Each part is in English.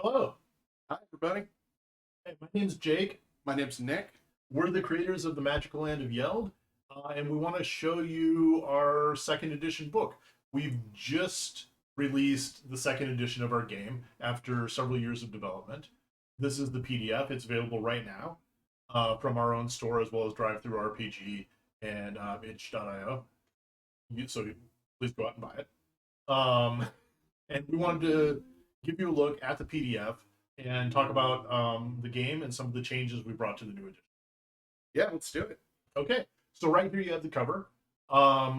Hello. Hi, everybody. Hey, my name's Jake. My name's Nick. We're the creators of the Magical Land of Yeld, and we want to show you our second edition book. We've just released the second edition of our game after several years of development. This is the PDF. It's available right now from our own store as well as Drive Through RPG and itch.io. So please go out and buy it. And we wanted to give you a look at the PDF and talk about the game and some of the changes we brought to the new edition. Yeah, let's do it. Okay, so right here you have the cover. I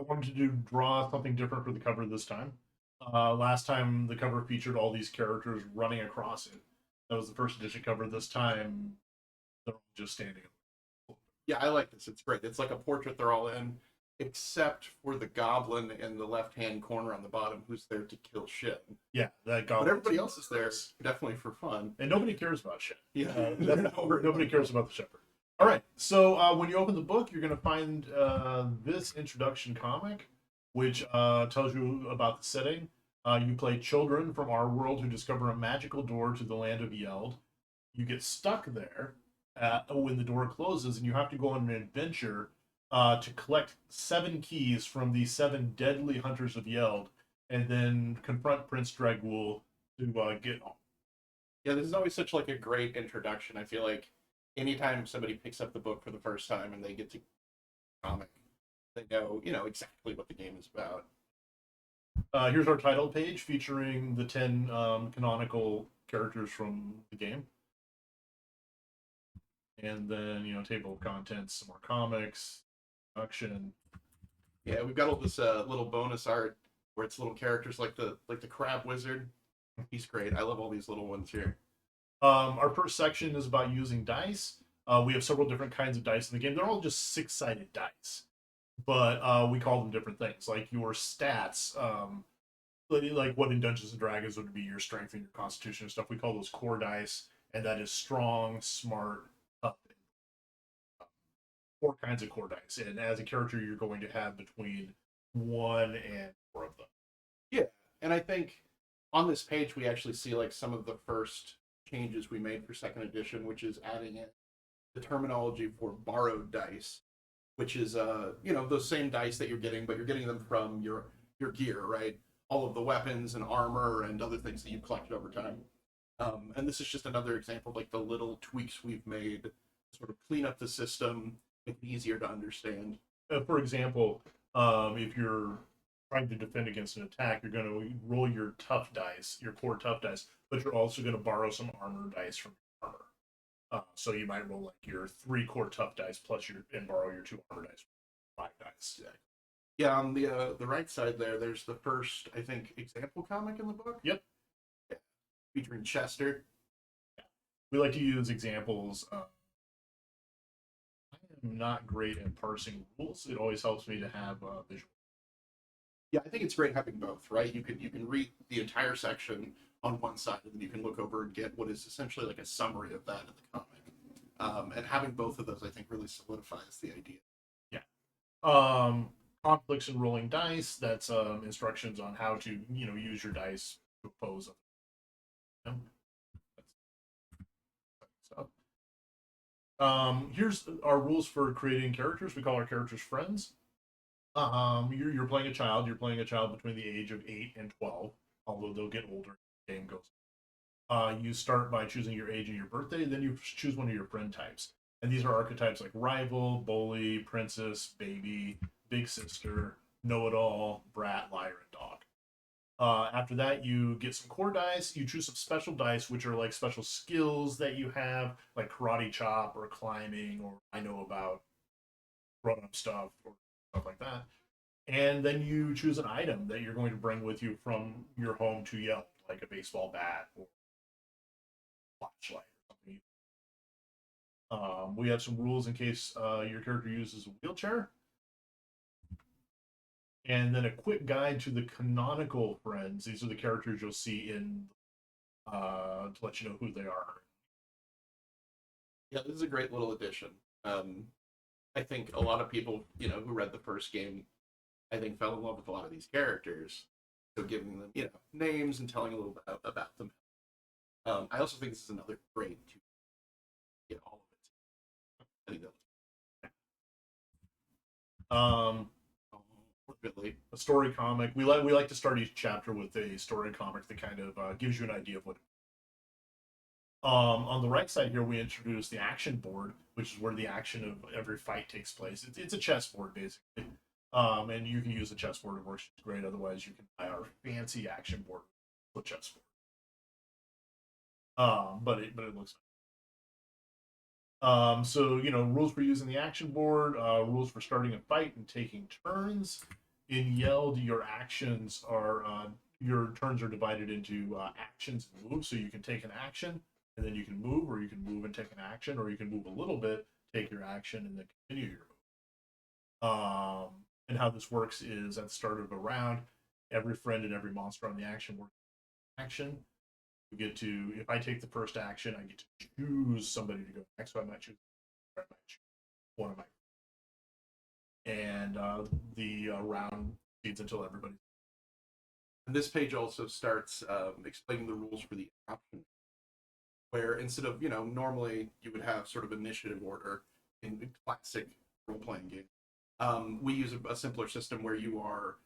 wanted to draw something different for the cover this time. Last time the cover featured all these characters running across it. That was the first edition cover. This time they're all just standing. Yeah, I like this. It's great. It's like a portrait they're all in, except for the goblin in the left-hand corner on the bottom who's there to kill shit. Yeah, that But goblin. everybody else is there definitely for fun. And nobody cares about shit. Yeah, Nobody cares about the shepherd. All right, so when you open the book, you're going to find this introduction comic, which tells you about the setting. You play children from our world who discover a magical door to the land of Yeld. You get stuck there when the door closes, and you have to go on an adventure to collect 7 keys from the 7 deadly hunters of Yeld, and then confront Prince Dragul to get home. Yeah, this is always such like a great introduction. I feel like anytime somebody picks up the book for the first time and they get to comic, they know exactly what the game is about. Here's our title page featuring the 10 canonical characters from the game. And then, table of contents, some more comics, production. Yeah, we've got all this little bonus art where it's little characters like the crab wizard. He's great. I love all these little ones here. Our first section is about using dice. We have several different kinds of dice in the game. They're all just 6-sided dice, but we call them different things. Like your stats, like what in Dungeons and Dragons would be your strength and your constitution and stuff. We call those core dice, and that is strong, smart, tough. 4 kinds of core dice, and as a character, you're going to have between 1 and 4 of them. Yeah, and I think on this page we actually see like some of the first changes we made for second edition, which is adding in the terminology for borrowed dice, which is those same dice that you're getting, but you're getting them from your gear, right? All of the weapons and armor and other things that you've collected over time. And this is just another example of like the little tweaks we've made to sort of clean up the system, make it easier to understand. For example, if you're trying to defend against an attack, you're going to roll your tough dice, your core tough dice, but you're also going to borrow some armor dice from your armor. So you might roll like your 3 core tough dice plus and borrow your 2 armor dice, 5 dice. Yeah, on the right side there's the first, I think, example comic in the book. Yep. Yeah. Featuring Chester. Yeah. We like to use examples. I am not great at parsing rules. It always helps me to have visual. Yeah, I think it's great having both, right? You can read the entire section on one side, and then you can look over and get what is essentially like a summary of that in the comic. And having both of those, I think, really solidifies the idea. Yeah. Conflicts and rolling dice. That's instructions on how to use your dice to oppose them. Stuff. Here's our rules for creating characters. We call our characters friends. You're playing a child. You're playing a child between the age of 8 and 12, although they'll get older as the game goes. You start by choosing your age and your birthday, then you choose one of your friend types. And these are archetypes like rival, bully, princess, baby, big sister, know-it-all, brat, liar, and dog. After that, you get some core dice. You choose some special dice, which are like special skills that you have, like karate chop or climbing, or I know about grown-up stuff or stuff like that. And then you choose an item that you're going to bring with you from your home to Yelp, like a baseball bat or flashlight or something. We have some rules in case your character uses a wheelchair. And then a quick guide to the canonical friends. These are the characters you'll see in to let you know who they are. Yeah, this is a great little addition. I think a lot of people, who read the first game, I think fell in love with a lot of these characters. So giving them, names and telling a little bit about them I also think this is another great to get all of it. I think that Really, a story comic. We like to start each chapter with a story comic that kind of gives you an idea of what. On the right side here, we introduce the action board, which is where the action of every fight takes place. It's a chessboard basically, and you can use the chessboard. It works great. Otherwise, you can buy our fancy action board with chessboard. But it looks. So rules for using the action board, rules for starting a fight and taking turns. In Yeld, your turns are divided into actions and moves. So you can take an action and then you can move, or you can move and take an action, or you can move a little bit, take your action, and then continue your move. And how this works is at the start of a round, every friend and every monster on the action works action. You get to, if I take the first action, I get to choose somebody to go next. So I might choose one of my, and the round proceeds until everybody. And this page also starts explaining the rules for the option, where instead of normally you would have sort of initiative order in classic role-playing game. We use a simpler system where you are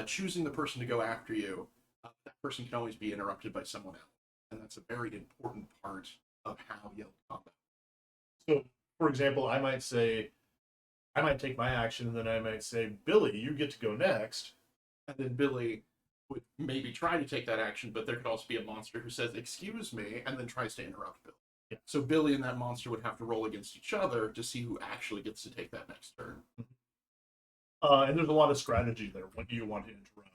choosing the person to go after you. That person can always be interrupted by someone else, and that's a very important part of how Yeld combat. So, for example, I might take my action, and then I might say, Billy, you get to go next. And then Billy would maybe try to take that action, but there could also be a monster who says, excuse me, and then tries to interrupt Billy. Yeah. So Billy and that monster would have to roll against each other to see who actually gets to take that next turn. And there's a lot of strategy there. What do you want to interrupt?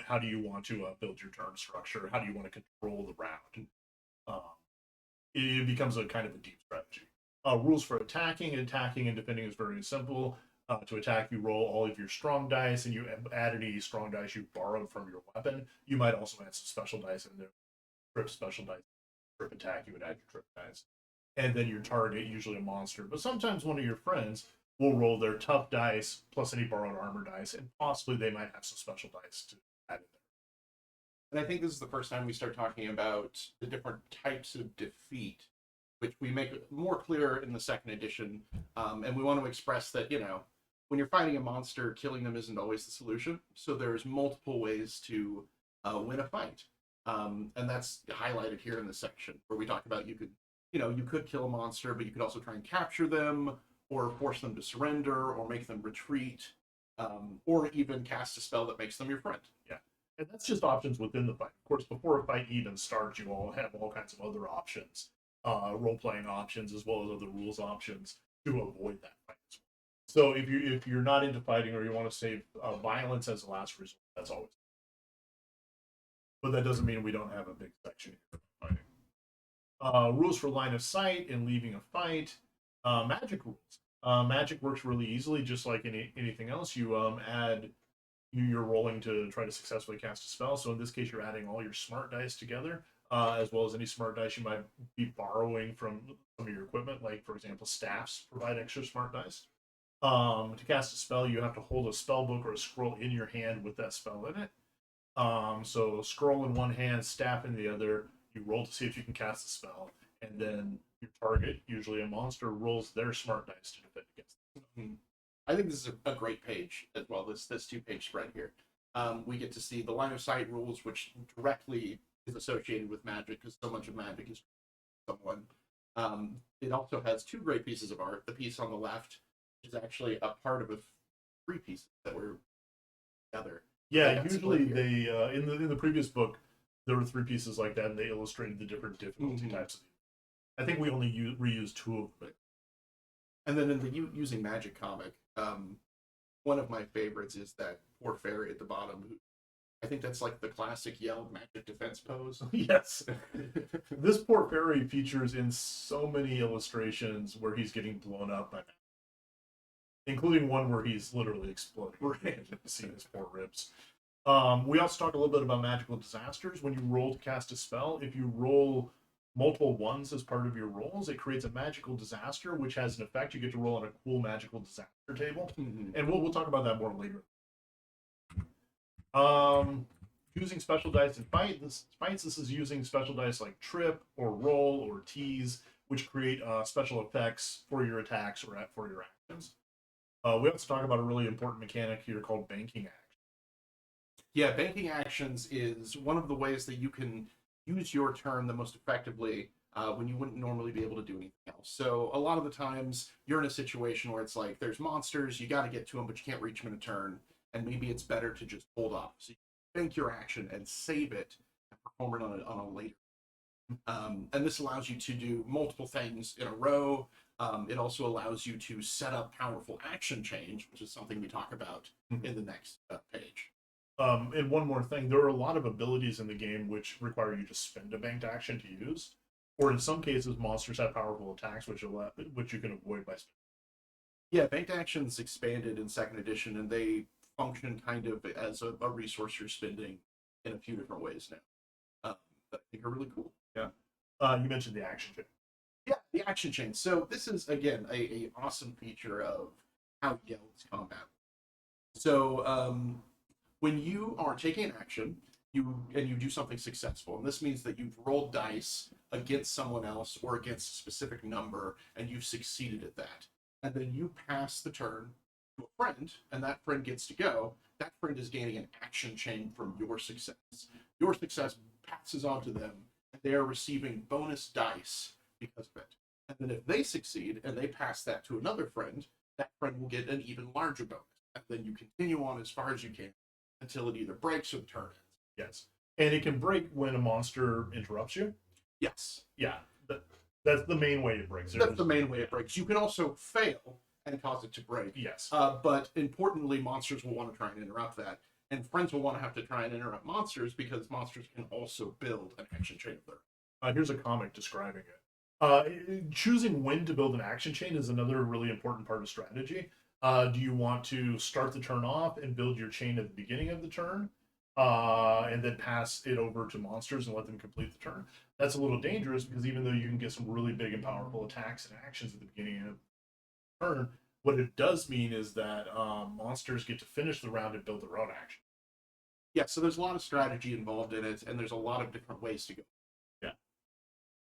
How do you want to build your turn structure? How do you want to control the round? It becomes a kind of a deep strategy. Rules for attacking and defending is very simple. To attack, you roll all of your strong dice, and you add any strong dice you borrowed from your weapon. You might also add some special dice in there. Trip special dice. Trip attack, you would add your trip dice. And then your target, usually a monster, but sometimes one of your friends will roll their tough dice plus any borrowed armor dice, and possibly they might have some special dice to add in there. And I think this is the first time we start talking about the different types of defeat, which we make more clear in the second edition. And we want to express that, when you're fighting a monster, killing them isn't always the solution. So there's multiple ways to win a fight. And that's highlighted here in this section where we talk about you could kill a monster, but you could also try and capture them or force them to surrender or make them retreat, or even cast a spell that makes them your friend. Yeah. And that's just options within the fight. Of course, before a fight even starts, you all have all kinds of other options, role-playing options, as well as other rules options to avoid that fight. So if you're not into fighting or you want to save violence as a last resort, that's always. But that doesn't mean we don't have a big section here for fighting. Rules for line of sight and leaving a fight. Magic rules. Magic works really easily, just like anything else. You're rolling to try to successfully cast a spell. So in this case, you're adding all your smart dice together, as well as any smart dice you might be borrowing from some of your equipment. Like, for example, staffs provide extra smart dice. To cast a spell, you have to hold a spell book or a scroll in your hand with that spell in it. So scroll in one hand, staff in the other. You roll to see if you can cast a spell, and then your target, usually a monster, rolls their smart dice to defend against them. I think this is a great page as well. This 2-page spread here. We get to see the line of sight rules, which directly is associated with magic because so much of magic is someone. It also has 2 great pieces of art. The piece on the left is actually a part of 3 pieces that were together. Yeah, usually they in the previous book there were 3 pieces like that, and they illustrated the different difficulty types. I think we only reused 2 of them. And then in the using magic comic, one of my favorites is that poor fairy at the bottom. I think that's like the classic Yeld magic defense pose. Yes. This poor fairy features in so many illustrations where he's getting blown up by magic, including one where he's literally exploding. Right. You see his poor ribs. We also talk a little bit about magical disasters. When you roll to cast a spell, if you roll multiple ones as part of your rolls, it creates a magical disaster, which has an effect. You get to roll on a cool magical disaster table, and we'll talk about that more later. Using special dice in fights, this is using special dice like trip or roll or tease, which create special effects for your attacks or for your actions. We also talk about a really important mechanic here called banking action. Yeah, banking actions is one of the ways that you can use your turn the most effectively when you wouldn't normally be able to do anything else. So a lot of the times you're in a situation where it's like there's monsters, you got to get to them, but you can't reach them in a turn, and maybe it's better to just hold off. So you bank your action and save it and perform it on a later. And this allows you to do multiple things in a row. It also allows you to set up powerful action change, which is something we talk about in the next page. And one more thing, there are a lot of abilities in the game which require you to spend a banked action to use, or in some cases, monsters have powerful attacks which you can avoid by spending. Yeah, banked actions expanded in second edition, and they function kind of as a resource you're spending in a few different ways now. That I think are really cool. Yeah. You mentioned the action chain. Yeah, the action chain. So this is again a awesome feature of how Yeld's combat. So when you are taking an action, you do something successful, and this means that you've rolled dice against someone else or against a specific number, and you've succeeded at that. And then you pass the turn to a friend, and that friend gets to go. That friend is gaining an action chain from your success. Your success passes on to them, and they are receiving bonus dice because of it. And then if they succeed and they pass that to another friend, that friend will get an even larger bonus. And then you continue on as far as you can until it either breaks or the turn ends. Yes. And it can break when a monster interrupts you. Yes. Yeah. That's the main way it breaks. That's the main way it breaks. You can also fail and cause it to break. Yes. But importantly, monsters will want to try and interrupt that. And friends will want to have to try and interrupt monsters because monsters can also build an action chain of their own. Here's a comic describing it. Choosing when to build an action chain is another really important part of strategy. Do you want to start the turn off and build your chain at the beginning of the turn, and then pass it over to monsters and let them complete the turn? That's a little dangerous because even though you can get some really big and powerful attacks and actions at the beginning of the turn, what it does mean is that monsters get to finish the round and build their own action. Yeah, so there's a lot of strategy involved in it, and there's a lot of different ways to go. Yeah.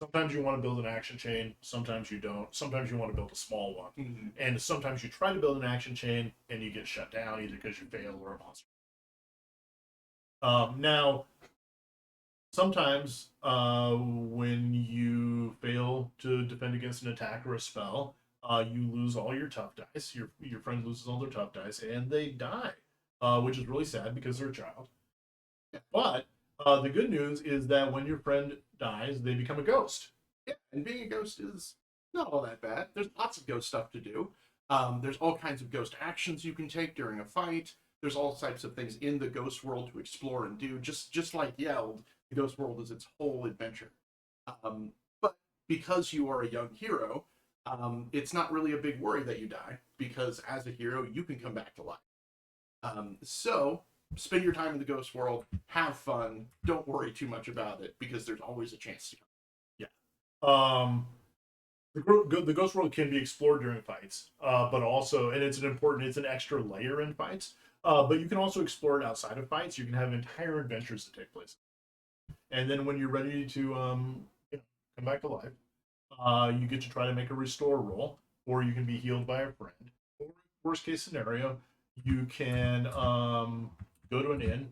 Sometimes you want to build an action chain, sometimes you don't. Sometimes you want to build a small one. Mm-hmm. And sometimes you try to build an action chain and you get shut down either because you fail or a monster. Now, sometimes when you fail to defend against an attack or a spell, you lose all your tough dice. Your friend loses all their tough dice and they die, which is really sad because they're a child. But the good news is that when your friend dies, they become a ghost. Yeah, and being a ghost is not all that bad. There's lots of ghost stuff to do. There's all kinds of ghost actions you can take during a fight. There's all types of things in the ghost world to explore and do. Just like Yeld, the ghost world is its whole adventure. But because you are a young hero, it's not really a big worry that you die, because as a hero, you can come back to life. So spend your time in the ghost world, have fun, don't worry too much about it, because there's always a chance to come. Yeah. The ghost world can be explored during fights, but also, and it's an extra layer in fights. But you can also explore it outside of fights. You can have entire adventures that take place, and then when you're ready to come back to life, you get to try to make a restore roll, or you can be healed by a friend. Or worst case scenario, you can go to an inn,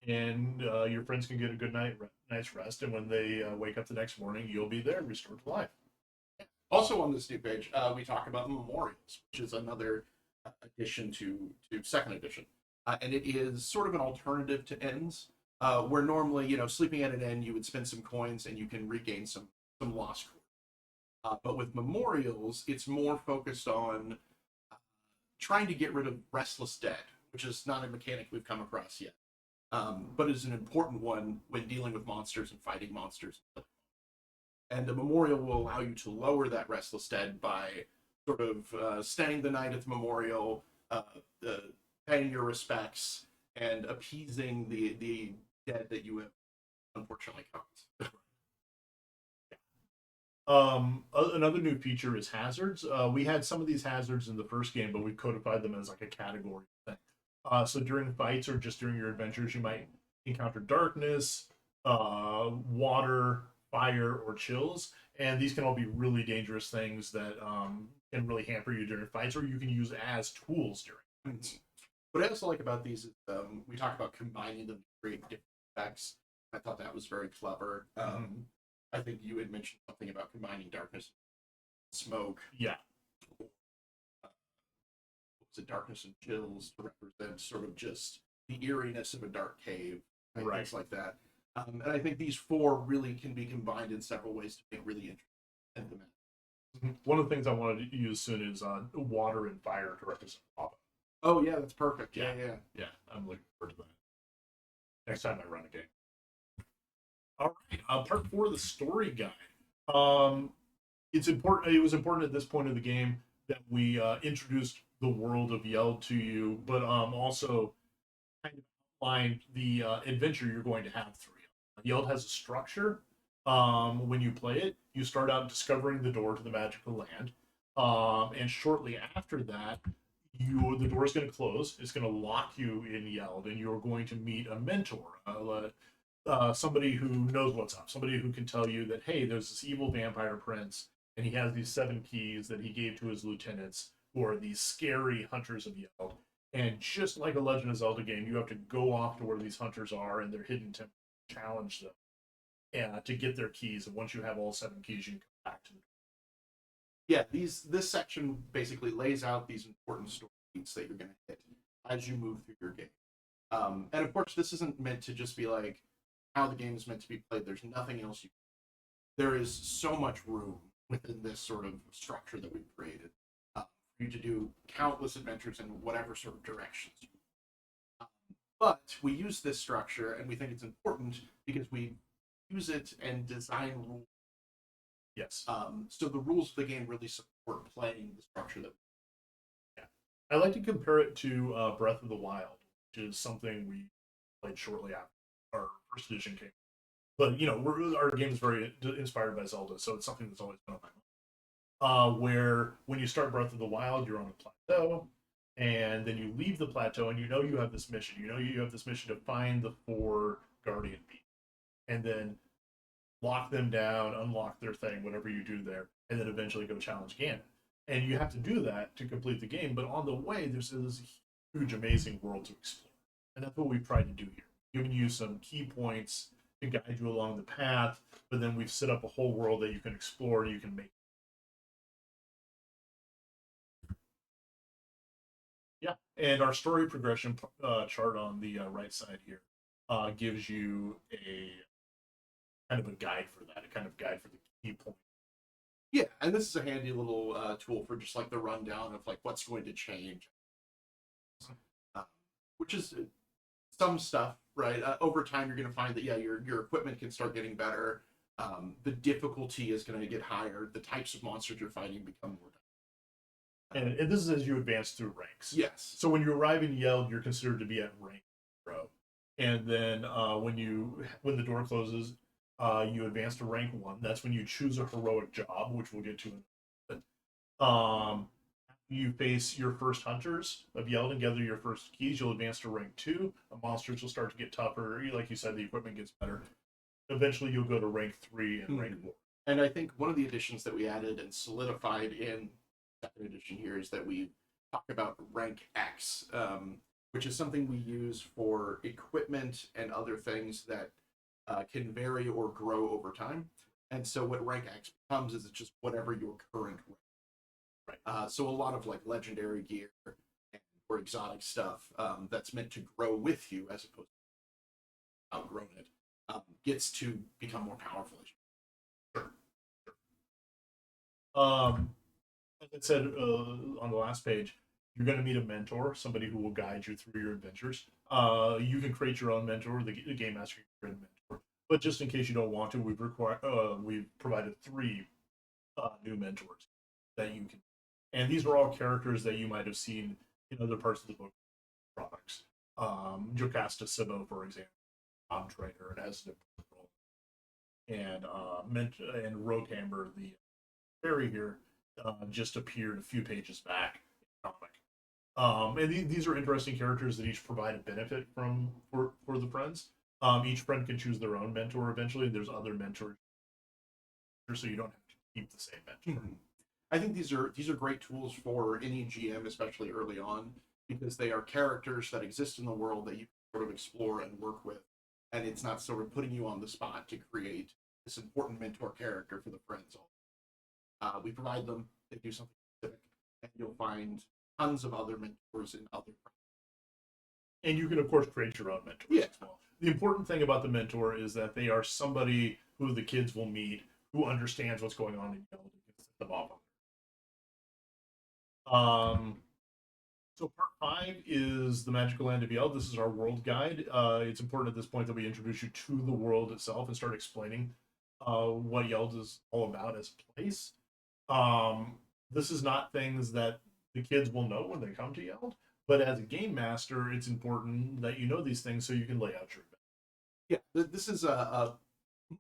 and your friends can get a good night's rest, and when they wake up the next morning, you'll be there, restored to life. Also on this new page, we talk about memorials, which is another addition to second edition, and it is sort of an alternative to ends, where normally, sleeping at an inn, you would spend some coins and you can regain some lost coins. But with memorials, it's more focused on trying to get rid of restless dead, which is not a mechanic we've come across yet, but is an important one when dealing with monsters and fighting monsters. And a memorial will allow you to lower that restless dead by sort of staying the night at the memorial, paying your respects, and appeasing the dead that you have unfortunately caused. Another new feature is hazards. We had some of these hazards in the first game, but we codified them as like a category thing. So during fights or just during your adventures, you might encounter darkness, water, fire, or chills, and these can all be really dangerous things that can really hamper you during fights, or you can use as tools during fights. What I also like about these is we talk about combining them to create different effects. I thought that was very clever. I think you had mentioned something about combining darkness and smoke. Yeah. Was it darkness and chills to represent sort of just the eeriness of a dark cave, right? Right. Things like that. And I think these four really can be combined in several ways to make really interesting. One of the things I wanted to use soon is water and fire to represent lava. Oh yeah, that's perfect. Yeah. Yeah, I'm looking forward to that. Next time I run a game. All right, part 4 of the story guide. It's important. It was important at this point of the game that we introduced the world of Yeld to you, but also kind of outlined the adventure you're going to have through Yeld. Yeld has a structure. When you play it, you start out discovering the door to the magical land, and shortly after that, the door is going to close. It's going to lock you in Yeld, and you're going to meet a mentor, somebody who knows what's up, somebody who can tell you that, hey, there's this evil vampire prince, and he has these 7 keys that he gave to his lieutenants, who are these scary hunters of Yeld. And just like a Legend of Zelda game, you have to go off to where these hunters are and their hidden temple, challenge them, and to get their keys. And once you have all 7 keys, you can come back to them. Yeah, this section basically lays out these important story beats that you're going to hit as you move through your game. And of course, this isn't meant to just be like how the game is meant to be played. There's nothing else there is so much room within this sort of structure that we've created for you to do countless adventures in whatever sort of directions. But we use this structure, and we think it's important because we use it and design rules. Yes. So the rules of the game really support playing the structure that. Yeah, I like to compare it to Breath of the Wild, which is something we played shortly after our first edition came. But our game is very inspired by Zelda, so it's something that's always been on my mind. Where when you start Breath of the Wild, you're on a plateau, and then you leave the plateau, and you have this mission. You have this mission to find the 4 guardian beasts, and then lock them down, unlock their thing, whatever you do there, and then eventually go challenge Ganon. And you have to do that to complete the game, but on the way, there's this huge, amazing world to explore. And that's what we've tried to do here. Giving you some key points to guide you along the path, but then we've set up a whole world that you can explore and you can make. Yeah, and our story progression chart on the right side here gives you a kind of a guide for that, a kind of guide for the key points. Yeah, and this is a handy little tool for just like the rundown of like what's going to change, which is some stuff, right? Over time, you're going to find that your equipment can start getting better. The difficulty is going to get higher. The types of monsters you're fighting become more. And this is as you advance through ranks. Yes. So when you arrive in Yeld, you're considered to be at rank 0, and then when the door closes, you advance to rank 1. That's when you choose a heroic job, which we'll get to in a bit. You face your first hunters of Yeld and gather your first keys. You'll advance to rank 2. The monsters will start to get tougher. Like you said, the equipment gets better. Eventually, you'll go to rank 3 and rank 4. And I think one of the additions that we added and solidified in second edition here is that we talk about rank X, which is something we use for equipment and other things that can vary or grow over time. And so what rank X becomes is it's just whatever your current rank. Right. So a lot of like legendary gear or exotic stuff that's meant to grow with you as opposed to outgrown it gets to become more powerful. Sure. As I said on the last page, you're going to meet a mentor, somebody who will guide you through your adventures. You can create your own mentor. The game master can create a mentor. But just in case you don't want to, we've provided 3 new mentors that you can. And these are all characters that you might have seen in other parts of the book products. Jocasta Sibbo, for example, Tom Trainer, and has an important role. And Rokamber, the fairy here, just appeared a few pages back in the comic. And these are interesting characters that each provide a benefit for the friends. Each friend can choose their own mentor eventually. There's other mentors, so you don't have to keep the same mentor. I think these are great tools for any GM, especially early on, because they are characters that exist in the world that you can sort of explore and work with, and it's not sort of putting you on the spot to create this important mentor character for the friends. We provide them; they do something specific, and you'll find tons of other mentors in other. And you can, of course, create your own mentors Yeah. as well. The important thing about the mentor is that they are somebody who the kids will meet who understands what's going on in Yeld and can set them off on. So part 5 is the Magical Land of Yeld. This is our world guide. It's important at this point that we introduce you to the world itself and start explaining what Yeld is all about as a place. This is not things that the kids will know when they come to Yeld, but as a game master, it's important that you know these things so you can lay out your event. Yeah, this is a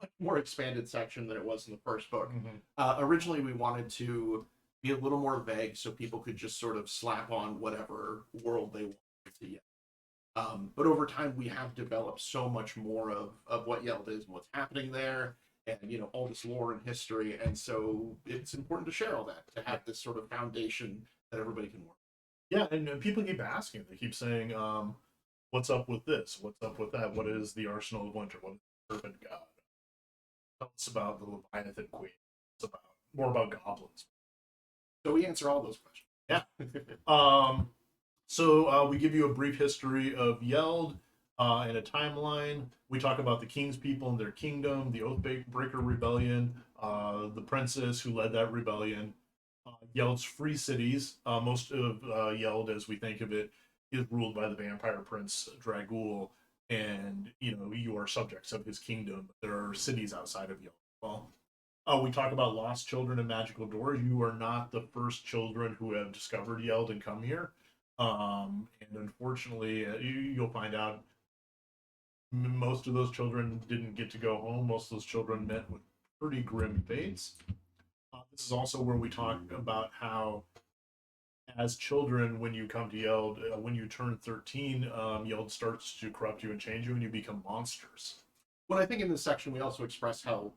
much more expanded section than it was in the first book. Mm-hmm. Originally, we wanted to be a little more vague so people could just sort of slap on whatever world they wanted to Yeld. But over time, we have developed so much more of what Yeld is and what's happening there, and all this lore and history, and so it's important to share all that to have this sort of foundation that everybody can work. Yeah, and people keep asking. They keep saying, "What's up with this? What's up with that? What is the Arsenal of Winter? What is the Serpent God? Tell us about the Leviathan Queen. It's about more about goblins." So we answer all those questions. Yeah. So we give you a brief history of Yeld and a timeline. We talk about the king's people and their kingdom, the Oathbreaker Rebellion, the princess who led that rebellion, Yeld's free cities. Most of Yeld, as we think of it, is ruled by the vampire prince Dragul, and you are subjects of his kingdom. There are cities outside of Yeld. Well, we talk about lost children and magical doors. You are not the first children who have discovered Yeld and come here. And unfortunately, you'll find out most of those children didn't get to go home. Most of those children met with pretty grim fates. This is also where we talk about how, as children, when you come to Yeld, when you turn 13, Yeld starts to corrupt you and change you, and you become monsters. Well, I think in this section we also express how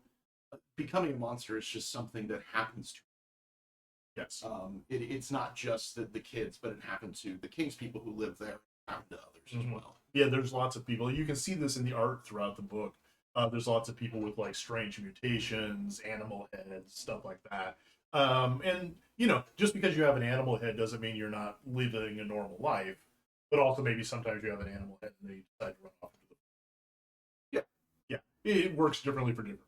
becoming a monster is just something that happens to. Yes. It's not just the kids, but it happens to the king's people who live there, and to others as well. Yeah, there's lots of people. You can see this in the art throughout the book. There's lots of people with like strange mutations, animal heads, stuff like that. And just because you have an animal head doesn't mean you're not living a normal life. But also maybe sometimes you have an animal head and they decide to run off into the. Yeah, it works differently for different.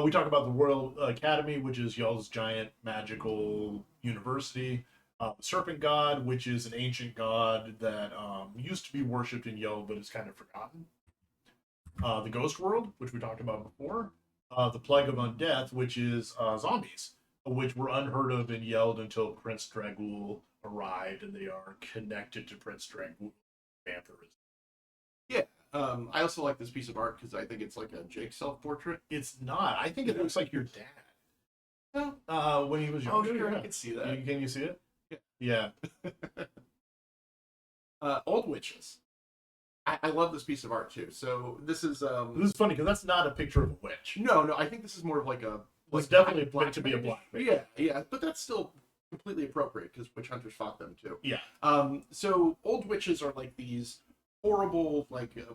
We talk about the Royal Academy, which is Yeld's giant magical university. The Serpent God, which is an ancient god that used to be worshipped in Yeld, but is kind of forgotten. The Ghost World, which we talked about before. The Plague of Undeath, which is zombies, which were unheard of in Yeld until Prince Dragul arrived, and they are connected to Prince Dragul vampirism. Yeah. I also like this piece of art because I think it's like a Jake self-portrait. It's not. I think it looks like your dad. When he was Oh, younger. sure, Yeah. I can see that. Can you see it? Yeah. Old Witches. I love this piece of art too. So this is This is funny because that's not a picture of a witch. no. I think this is more of like a. It's definitely meant to be a black mage. Yeah, but that's still completely appropriate because witch hunters fought them too. Yeah. So old witches are like these horrible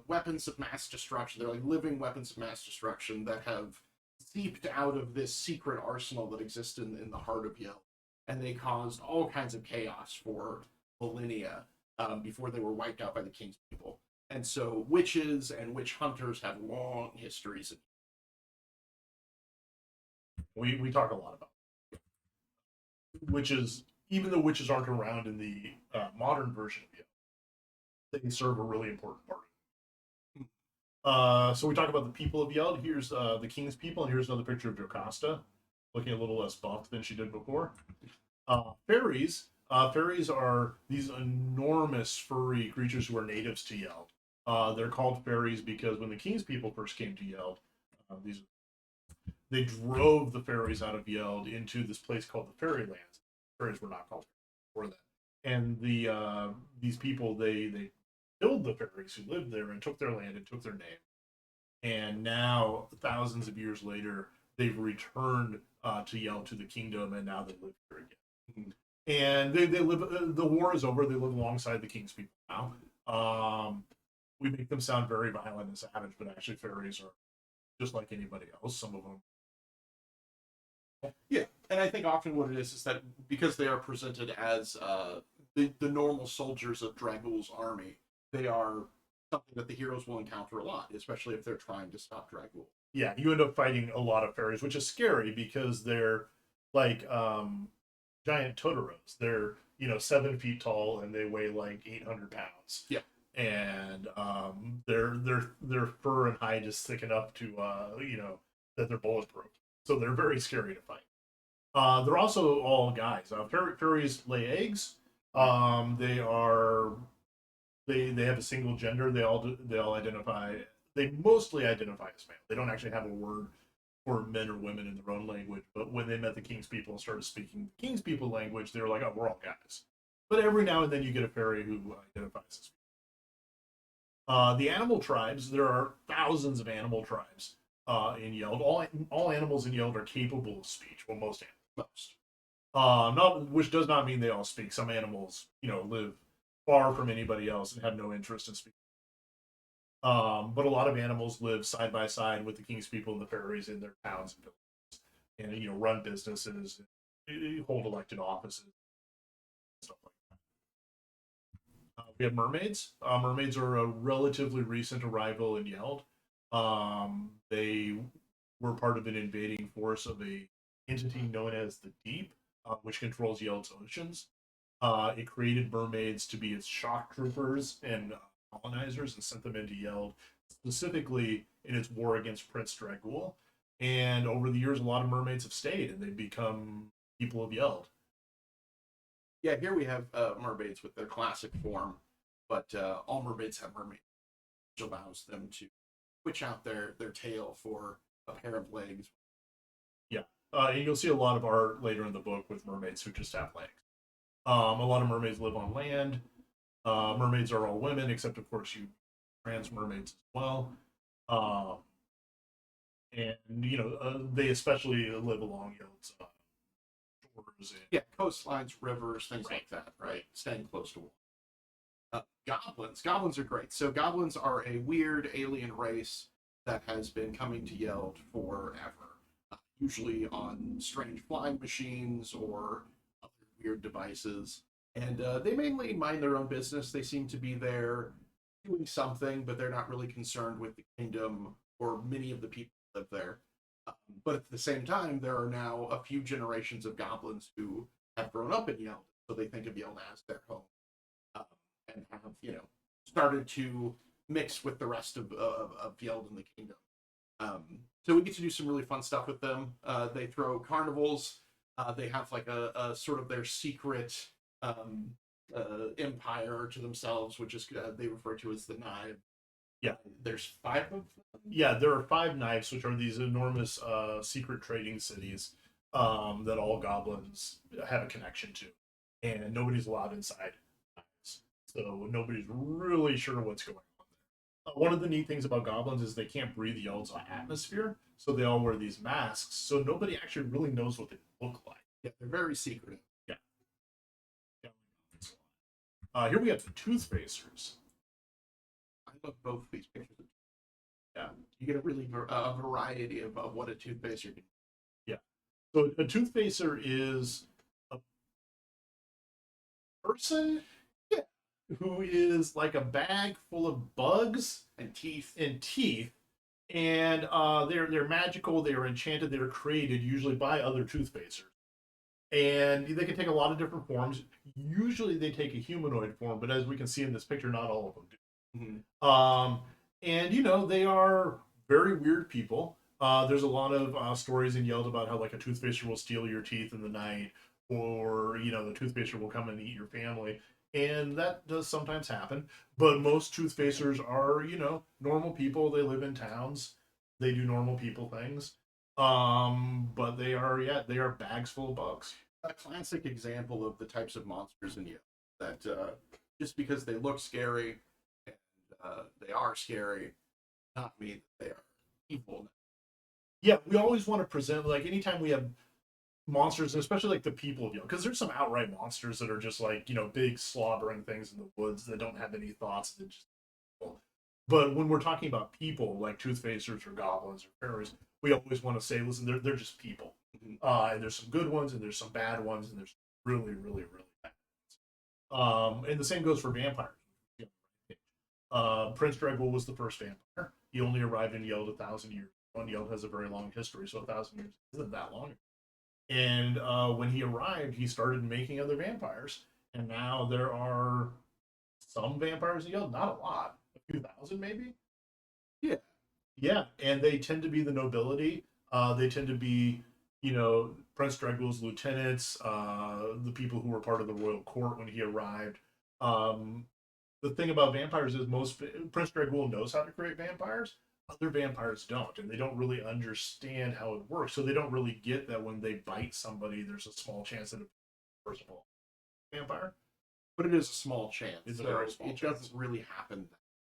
weapons of mass destruction. They're like living weapons of mass destruction that have seeped out of this secret arsenal that exists in the heart of Yeld, and they caused all kinds of chaos for millennia before they were wiped out by the king's people. And so witches and witch hunters have long histories. We talk a lot about witches. Even though witches aren't around in the modern version of Yeld, they serve a really important part. So we talk about the people of Yeld. Here's the king's people, and here's another picture of Jocasta, looking a little less buff than she did before. Fairies. Fairies are these enormous furry creatures who are natives to Yeld. They're called fairies because when the king's people first came to Yeld, they drove the fairies out of Yeld into this place called the Fairylands. Fairies were not called before that, and these people they killed the fairies who lived there and took their land and took their name. And now, thousands of years later, they've returned to Yeld, to the kingdom, and now they live here again. And they live. The war is over. They live alongside the king's people now. We make them sound very violent and savage, but actually, fairies are just like anybody else. Some of them. Yeah, and I think often what it is that because they are presented as the normal soldiers of Dragul's army, they are something that the heroes will encounter a lot, especially if they're trying to stop Dragul. Yeah, you end up fighting a lot of fairies, which is scary because they're like giant Totoros. They're 7 feet tall and they weigh like 800 pounds. Yeah, and their fur and hide is thick enough to that they're bulletproof. So they're very scary to fight. They're also all guys. Fairies lay eggs. They are they have a single gender. They all identify. They mostly identify as male. They don't actually have a word for men or women in their own language. But when they met the King's people and started speaking the King's people language, they were like, "Oh, we're all guys." But every now and then you get a fairy who identifies as the animal tribes. There are thousands of animal tribes in Yeld. All animals in Yeld are capable of speech. Well, most animals. Most. Not, which does not mean they all speak. Some animals, live far from anybody else and have no interest in speaking. But a lot of animals live side by side with the king's people and the fairies in their towns and villages, and run businesses, hold elected offices, stuff like that. We have mermaids. Mermaids are a relatively recent arrival in Yeld. They were part of an invading force of a entity known as the Deep, which controls Yeld's oceans. It created mermaids to be its shock troopers and colonizers and sent them into Yeld, specifically in its war against Prince Dragul. And over the years, a lot of mermaids have stayed and they've become people of Yeld. Yeah, here we have mermaids with their classic form, but all mermaids have mermaids, which allows them to switch out their tail for a pair of legs. Yeah, and you'll see a lot of art later in the book with mermaids who just have legs. A lot of mermaids live on land. Mermaids are all women, except of course you trans mermaids as well. And they especially live along Yeld's shores. Yeah, coastlines, rivers, things like that. Right, staying close to water. Goblins. Goblins are great. So goblins are a weird alien race that has been coming to Yeld forever. Usually on strange flying machines or other weird devices. And they mainly mind their own business. They seem to be there doing something, but they're not really concerned with the kingdom or many of the people who live there. But at the same time, there are now a few generations of goblins who have grown up in Yeld, so they think of Yeld as their home, and have started to mix with the rest of Yeld and the kingdom. So we get to do some really fun stuff with them. They throw carnivals. They have like a sort of their secret empire to themselves, which is they refer to as the Knive. Yeah, there's 5 of them. Yeah, there are 5 knives, which are these enormous secret trading cities that all goblins have a connection to, and nobody's allowed inside knives, so nobody's really sure what's going on there. One of the neat things about goblins is they can't breathe Yeld's atmosphere, so they all wear these masks, so nobody actually really knows what they look like. Yeah, they're very secretive. Yeah. Here we have the Toothfacers. I love both these pictures. Yeah, you get a really a variety of what a toothfacer can. Yeah, so a toothfacer is a person, yeah, who is like a bag full of bugs and teeth and they're magical. They are enchanted. They are created usually by other toothfacers, and they can take a lot of different forms. Usually, they take a humanoid form, but as we can see in this picture, not all of them do. Mm-hmm. And they are very weird people. There's a lot of stories in Yeld about how like a toothpaster will steal your teeth in the night, or the toothpaster will come and eat your family, and that does sometimes happen. But most toothpasters are normal people. They live in towns. They do normal people things. But they are bags full of bugs. A classic example of the types of monsters in Yeld that just because they look scary and they are scary, not mean that they are evil. Yeah, we always want to present, like, anytime we have monsters, especially like the people of Yeld, because there's some outright monsters that are just like, big slobbering things in the woods that don't have any thoughts. That just, but when we're talking about people like toothfacers or goblins or fairies, we always want to say, listen, they're just people. And there's some good ones and there's some bad ones and there's really, really, really bad ones. And the same goes for vampires. Prince Dreadwolf was the first vampire. He only arrived in Yeld 1,000 years ago, and Yeld has a very long history, so 1,000 years isn't that long. And when he arrived, he started making other vampires, and now there are some vampires in Yeld, not a lot, a few thousand maybe. Yeah. Yeah, and they tend to be the nobility. They tend to be, Prince Dreadwolf's lieutenants, the people who were part of the royal court when he arrived. The thing about vampires is most Prince Dreadwolf knows how to create vampires. Other vampires don't, and they don't really understand how it works. So they don't really get that when they bite somebody, there's a small chance that, first of all, vampire. But it is a small chance. It's a so very small it chance. doesn't really happen.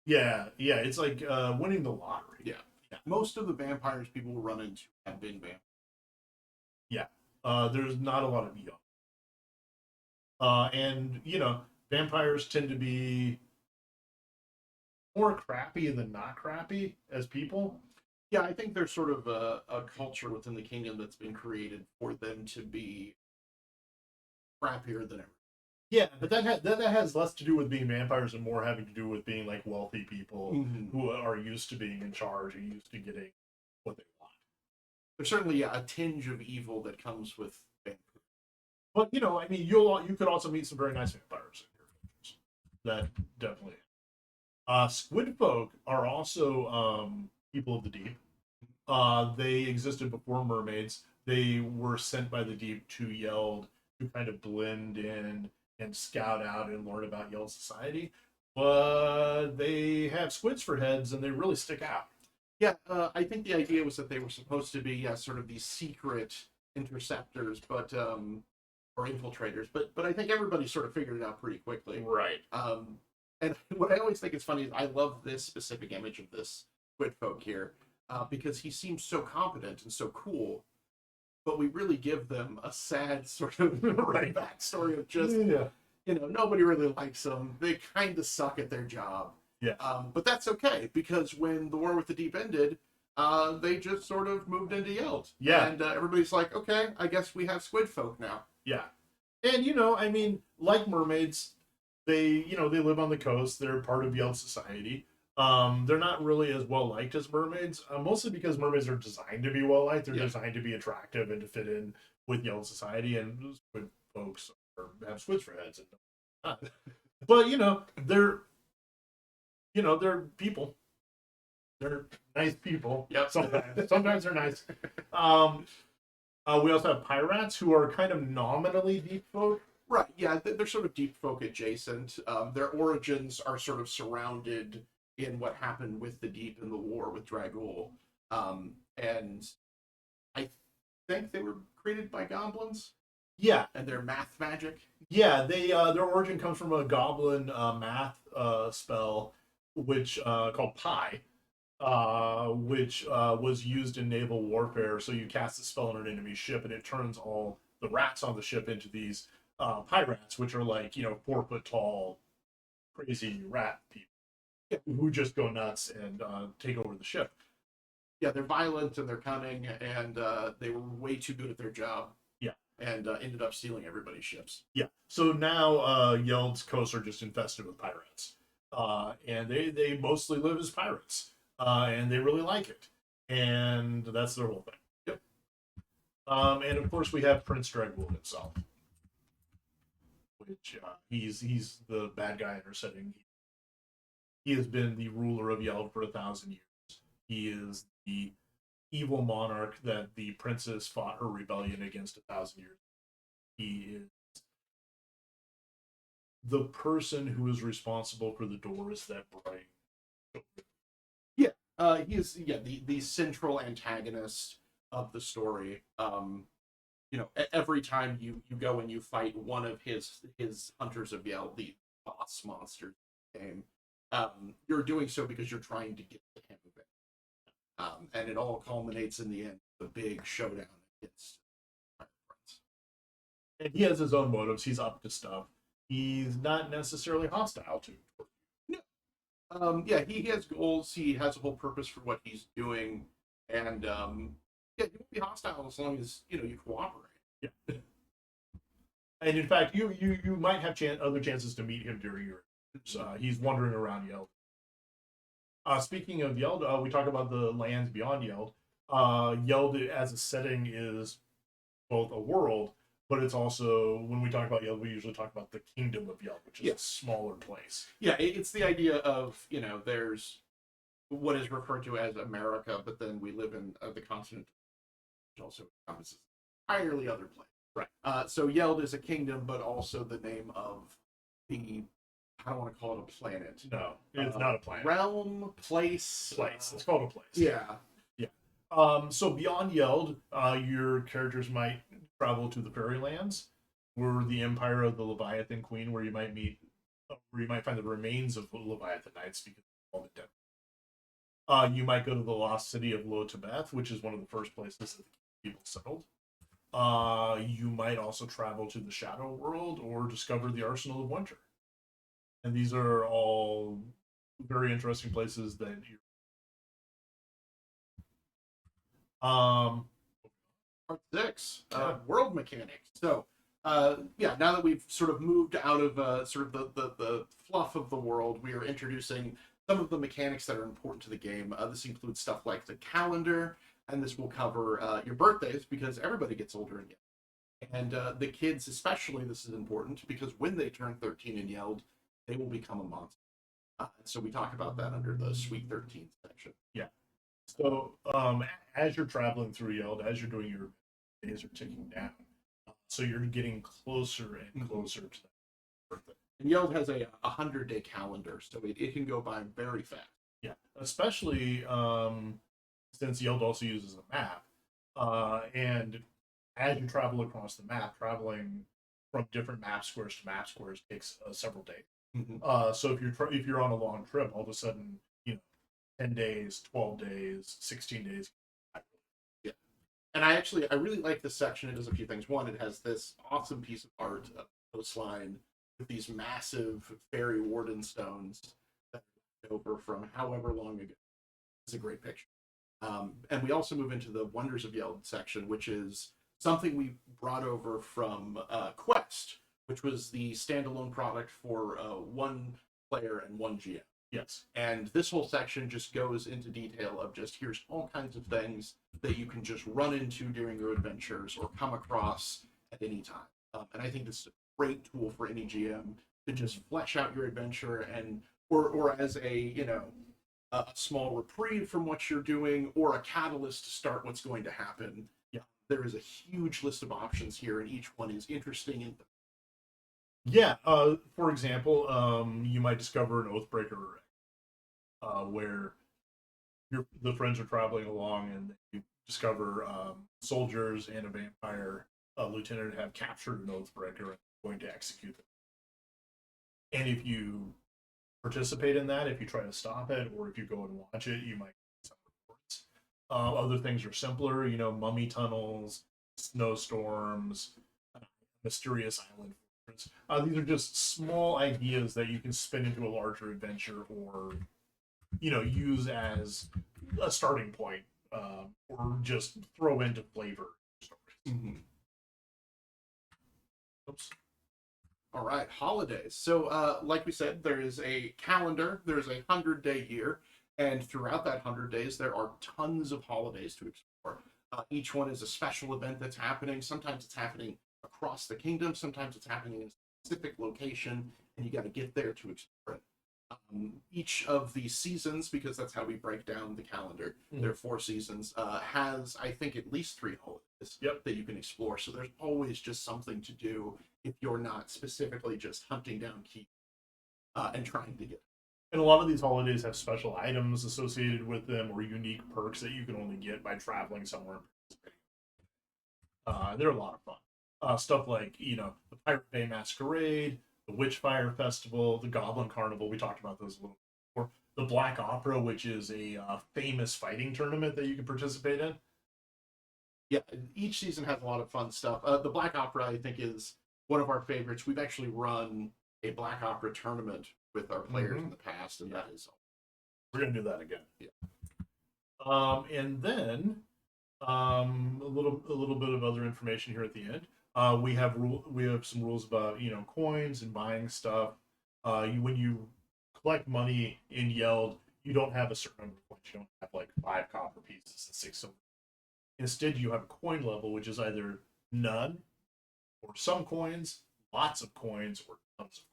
Yeah, it's like winning the lottery. Yeah. Most of the vampires people run into have been vampires. Yeah. There's not a lot of young. And, vampires tend to be more crappy than not crappy as people. Yeah, I think there's sort of a culture within the kingdom that's been created for them to be crappier than ever. Yeah, but that has less to do with being vampires and more having to do with being like wealthy people who are used to being in charge and used to getting what they want. There's certainly a tinge of evil that comes with vampires. But you could also meet some very nice vampires in your adventures. That definitely. Squid folk are also people of the deep. They existed before mermaids. They were sent by the deep to Yeld to kind of blend in and scout out and learn about Yeld society. But they have squids for heads and they really stick out. Yeah, I think the idea was that they were supposed to be sort of these secret interceptors, but or infiltrators. But I think everybody sort of figured it out pretty quickly. Right. And what I always think is funny is I love this specific image of this squid folk here because he seems so competent and so cool, but we really give them a sad sort of backstory of just, nobody really likes them. They kind of suck at their job. Yeah. But that's okay because when the War with the Deep ended, they just sort of moved into Yeld. Yeah. And everybody's like, okay, I guess we have squid folk now. Yeah. And, like mermaids, they live on the coast. They're part of Yeld society. They're not really as well liked as mermaids, mostly because mermaids are designed to be well liked. They're designed to be attractive and to fit in with Yeld society, and squid folks have squids for heads. But they're people. They're nice people. Yep. Sometimes they're nice. We also have pirates who are kind of nominally deep folk. Right, yeah, they're sort of deep folk adjacent. Their origins are sort of surrounded in what happened with the deep in the war with Dragul. And I think they were created by goblins. Yeah. And their math magic. Yeah, they their origin comes from a goblin math spell which called Pi. Which was used in naval warfare. So you cast a spell on an enemy ship, and it turns all the rats on the ship into these pirates, which are like 4 foot tall, crazy rat people who just go nuts and take over the ship. Yeah, they're violent and they're cunning, and they were way too good at their job. Yeah, and ended up stealing everybody's ships. Yeah, so now Yeld's coasts are just infested with pirates, and they mostly live as pirates. And they really like it, and that's their whole thing. Yep. And of course we have Prince Dreadwolf himself, which he's the bad guy in our setting. He has been the ruler of Yeld for 1,000 years. He is the evil monarch that the princess fought her rebellion against 1,000 years. He is the person who is responsible for the doors that bring. He is the central antagonist of the story. Every time you go and you fight one of his hunters of Yeld, the boss monster game, you're doing so because you're trying to get to him. And it all culminates in the end, the big showdown against Fire Prince. And he has his own motives. He's up to stuff. He's not necessarily hostile to. No. Yeah, he has goals. He has a whole purpose for what he's doing, and yeah, he won't be hostile as long as you cooperate. Yeah. And in fact, you might have other chances to meet him during your. He's wandering around Yeld. Speaking of Yeld, we talk about the lands beyond Yeld. Yeld as a setting is both a world, but it's also, when we talk about Yeld, we usually talk about the kingdom of Yeld, which is a smaller place. Yeah, it's the idea of, there's what is referred to as America, but then we live in the continent, which also encompasses entirely other place. Right. So Yeld is a kingdom, but also the name of the, I don't want to call it a planet. No, it's not a planet. Realm, place. It's called a place. Yeah. Yeah. So beyond Yeld, your characters might travel to the Fairylands, where the Empire of the Leviathan Queen, where you might find the remains of the Leviathan Knights because of all the dead. You might go to the lost city of Lo Tibeth, which is one of the first places that people settled. You might also travel to the Shadow World or discover the Arsenal of Winter. And these are all very interesting places that you. Part 6, world mechanics. So, yeah, now that we've sort of moved out of sort of the fluff of the world, we are introducing some of the mechanics that are important to the game. This includes stuff like the calendar, and this will cover your birthdays, because everybody gets older in Yeld. And the kids especially, this is important, because when they turn 13 in Yeld, they will become a monster. So we talk about that under the Sweet 13 section. Yeah. So as you're traveling through Yeld, as you're doing your days are ticking down. So you're getting closer and closer to that birthday. And Yeld has a 100-day calendar, so it can go by very fast. Yeah, especially since Yeld also uses a map. And as you travel across the map, traveling from different map squares to map squares takes several days. Mm-hmm. So if you're on a long trip, all of a sudden, 10 days, 12 days, 16 days. Yeah. And I really like this section. It does a few things. One, it has this awesome piece of art of coastline with these massive fairy warden stones that are over from however long ago. It's a great picture. And we also move into the Wonders of Yeld section, which is something we brought over from Quest, which was the standalone product for one player and one GM. Yes. And this whole section just goes into detail of just here's all kinds of things that you can just run into during your adventures or come across at any time. And I think this is a great tool for any GM to just flesh out your adventure and or as a a small reprieve from what you're doing or a catalyst to start what's going to happen. Yeah. There is a huge list of options here, and each one is interesting and yeah. For example, you might discover an Oathbreaker where the friends are traveling along and you discover soldiers and a vampire lieutenant have captured an Oathbreaker and going to execute them. And if you participate in that, if you try to stop it, or if you go and watch it, you might get some reports. Other things are simpler, mummy tunnels, snowstorms, mysterious island fortress. These are just small ideas that you can spin into a larger adventure or use as a starting point, or just throw into flavor stories. Mm-hmm. Oops. All right, holidays. So, like we said, there is a calendar. There's a 100-day year, and throughout that 100 days, there are tons of holidays to explore. Each one is a special event that's happening. Sometimes it's happening across the kingdom. Sometimes it's happening in a specific location, and you got to get there to explore it. Each of the seasons, because that's how we break down the calendar, there are 4 seasons, has, I think, at least 3 holidays that you can explore. So there's always just something to do if you're not specifically just hunting down keys and trying to get. And a lot of these holidays have special items associated with them or unique perks that you can only get by traveling somewhere and participating. They're a lot of fun. Stuff like, the Pirate Bay Masquerade, the Witchfire Festival, the Goblin Carnival. We talked about those a little. the Black Opera, which is a famous fighting tournament that you can participate in. Yeah, each season has a lot of fun stuff. The Black Opera, I think, is one of our favorites. We've actually run a Black Opera tournament with our players in the past, and that is we're gonna do that again. Yeah. And then a little bit of other information here at the end. We have some rules about coins and buying stuff. When you collect money in Yeld, you don't have a certain number of coins. You don't have like 5 copper pieces and 6 silver. Instead, you have a coin level, which is either none, or some coins, lots of coins, or tons of.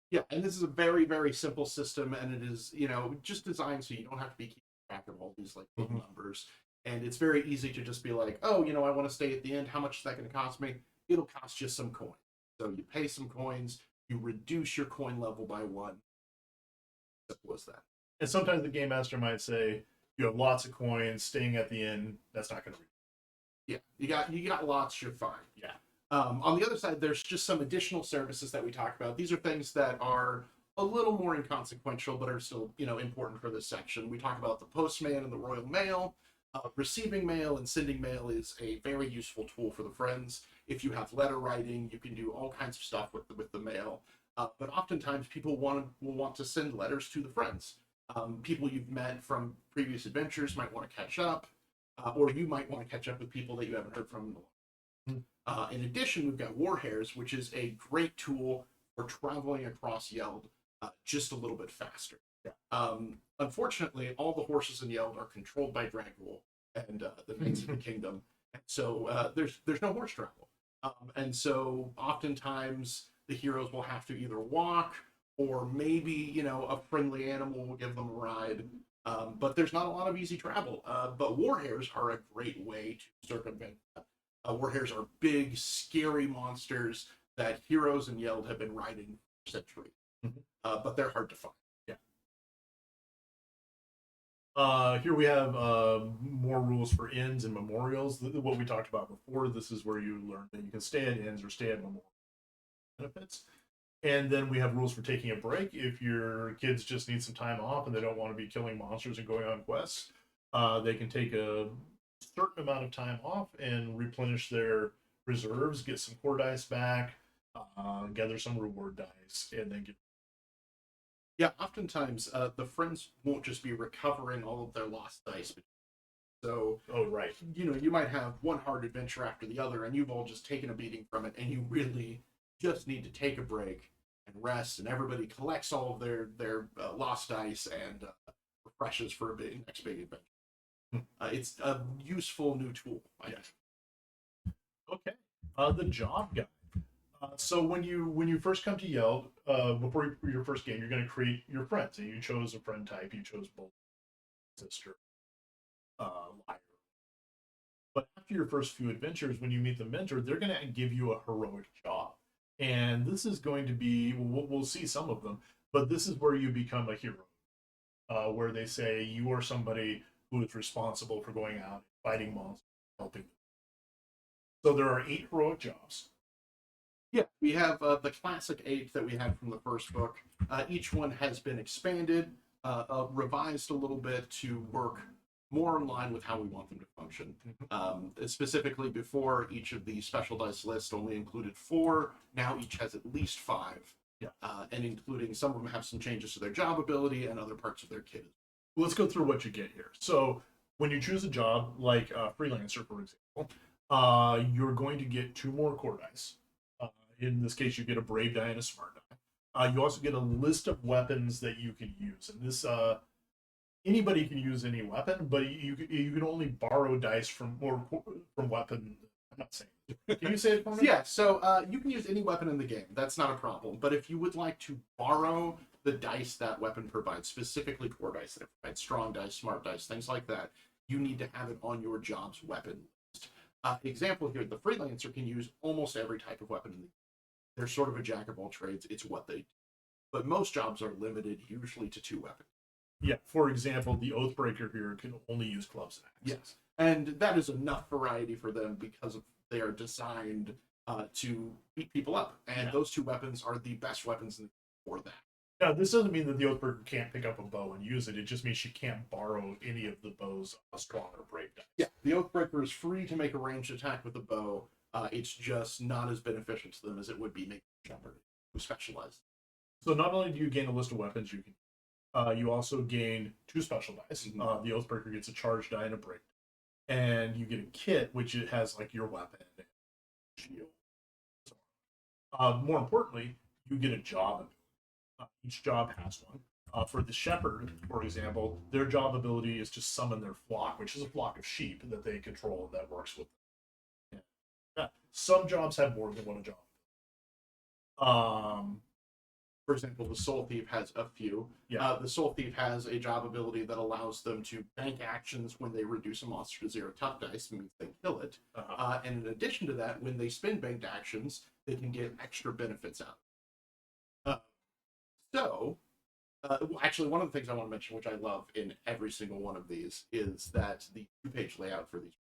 Yeah, and this is a very, very simple system, and it is, just designed so you don't have to be keeping track of all these like big numbers. And it's very easy to just be like, oh, I want to stay at the end. How much is that going to cost me? It'll cost you some coins. So you pay some coins, you reduce your coin level by 1. Simple as that. And sometimes the game master might say, you have lots of coins, staying at the end, that's not going to. Yeah, you got lots, you're fine. Yeah. On the other side, there's just some additional services that we talk about. These are things that are a little more inconsequential, but are still, important for this section. We talk about the postman and the Royal Mail. Receiving mail and sending mail is a very useful tool for the friends. If you have letter writing, you can do all kinds of stuff with the mail. But oftentimes, people will want to send letters to the friends. People you've met from previous adventures might want to catch up, or you might want to catch up with people that you haven't heard from in a while. In addition, we've got War Hares, which is a great tool for traveling across Yeld just a little bit faster. Yeah. Unfortunately, all the horses in Yeld are controlled by Dragul and the Knights of the Kingdom, and so there's no horse travel. And so oftentimes the heroes will have to either walk, or maybe a friendly animal will give them a ride. But there's not a lot of easy travel. But War Hares are a great way to circumvent that. War Hares are big, scary monsters that heroes in Yeld have been riding for centuries. But they're hard to find. Yeah. Here we have more rules for inns and memorials. What we talked about before, this is where you learn that you can stay at inns or stay at memorial benefits. And then we have rules for taking a break. If your kids just need some time off and they don't want to be killing monsters and going on quests, they can take a certain amount of time off and replenish their reserves, get some core dice back, gather some reward dice, and then get. Yeah, oftentimes the friends won't just be recovering all of their lost dice. So, right. You might have one hard adventure after the other, and you've all just taken a beating from it, and you really just need to take a break and rest, and everybody collects all of their lost dice and refreshes for next big adventure. It's a useful new tool. Okay. The job guide. So when you first come to Yeld, before your first game, you're going to create your friends. And you chose a friend type. You chose both sister, liar. But after your first few adventures, when you meet the mentor, they're going to give you a heroic job. And this is going to be, we'll see some of them, but this is where you become a hero. Where they say you are somebody who is responsible for going out, fighting monsters, helping them. So there are 8 heroic jobs. Yeah, we have the classic 8 that we had from the first book. Each one has been expanded, revised a little bit to work more in line with how we want them to function. Specifically, before, each of the special dice lists only included 4. Now each has at least 5. Yeah. And including some of them have some changes to their job ability and other parts of their kit. Let's go through what you get here. So when you choose a job, like freelancer, for example, you're going to get 2 more core dice. In this case, you get a brave die and a smart die. You also get a list of weapons that you can use, and this anybody can use any weapon, but you can only borrow dice from weapon. I'm not saying. Can you say it for me? Yeah. So you can use any weapon in the game. That's not a problem. But if you would like to borrow the dice that weapon provides, specifically core dice that provide strong dice, smart dice, things like that, you need to have it on your job's weapon list. Example here: the freelancer can use almost every type of weapon in the game. They're sort of a jack of all trades. It's what they do. But most jobs are limited usually to 2 weapons. Yeah, for example, the Oathbreaker here can only use clubs and axes. Yes, and that is enough variety for them because they are designed to beat people up. And those 2 weapons are the best weapons for that. Now, this doesn't mean that the Oathbreaker can't pick up a bow and use it. It just means she can't borrow any of the bow's strong or brave dice. Yeah, the Oathbreaker is free to make a ranged attack with a bow. It's just not as beneficial to them as it would be making a shepherd who specialize. So not only do you gain a list of weapons you can, you also gain 2 special dice. Mhm. The Oathbreaker gets a charge die and a break, and you get a kit which it has like your weapon and shield. More importantly, you get a job. Each job has one. For the shepherd, for example, their job ability is to summon their flock, which is a flock of sheep that they control that works with them. Yeah. Some jobs have more than one job. Um, For example, the Soul Thief has a few. yeah. The Soul Thief has a job ability that allows them to bank actions when they reduce a monster to 0 tough dice, means they kill it. And in addition to that, when they spend banked actions, they can get extra benefits out. So, actually, one of the things I want to mention, which I love in every single one of these, is that the 2-page layout for these.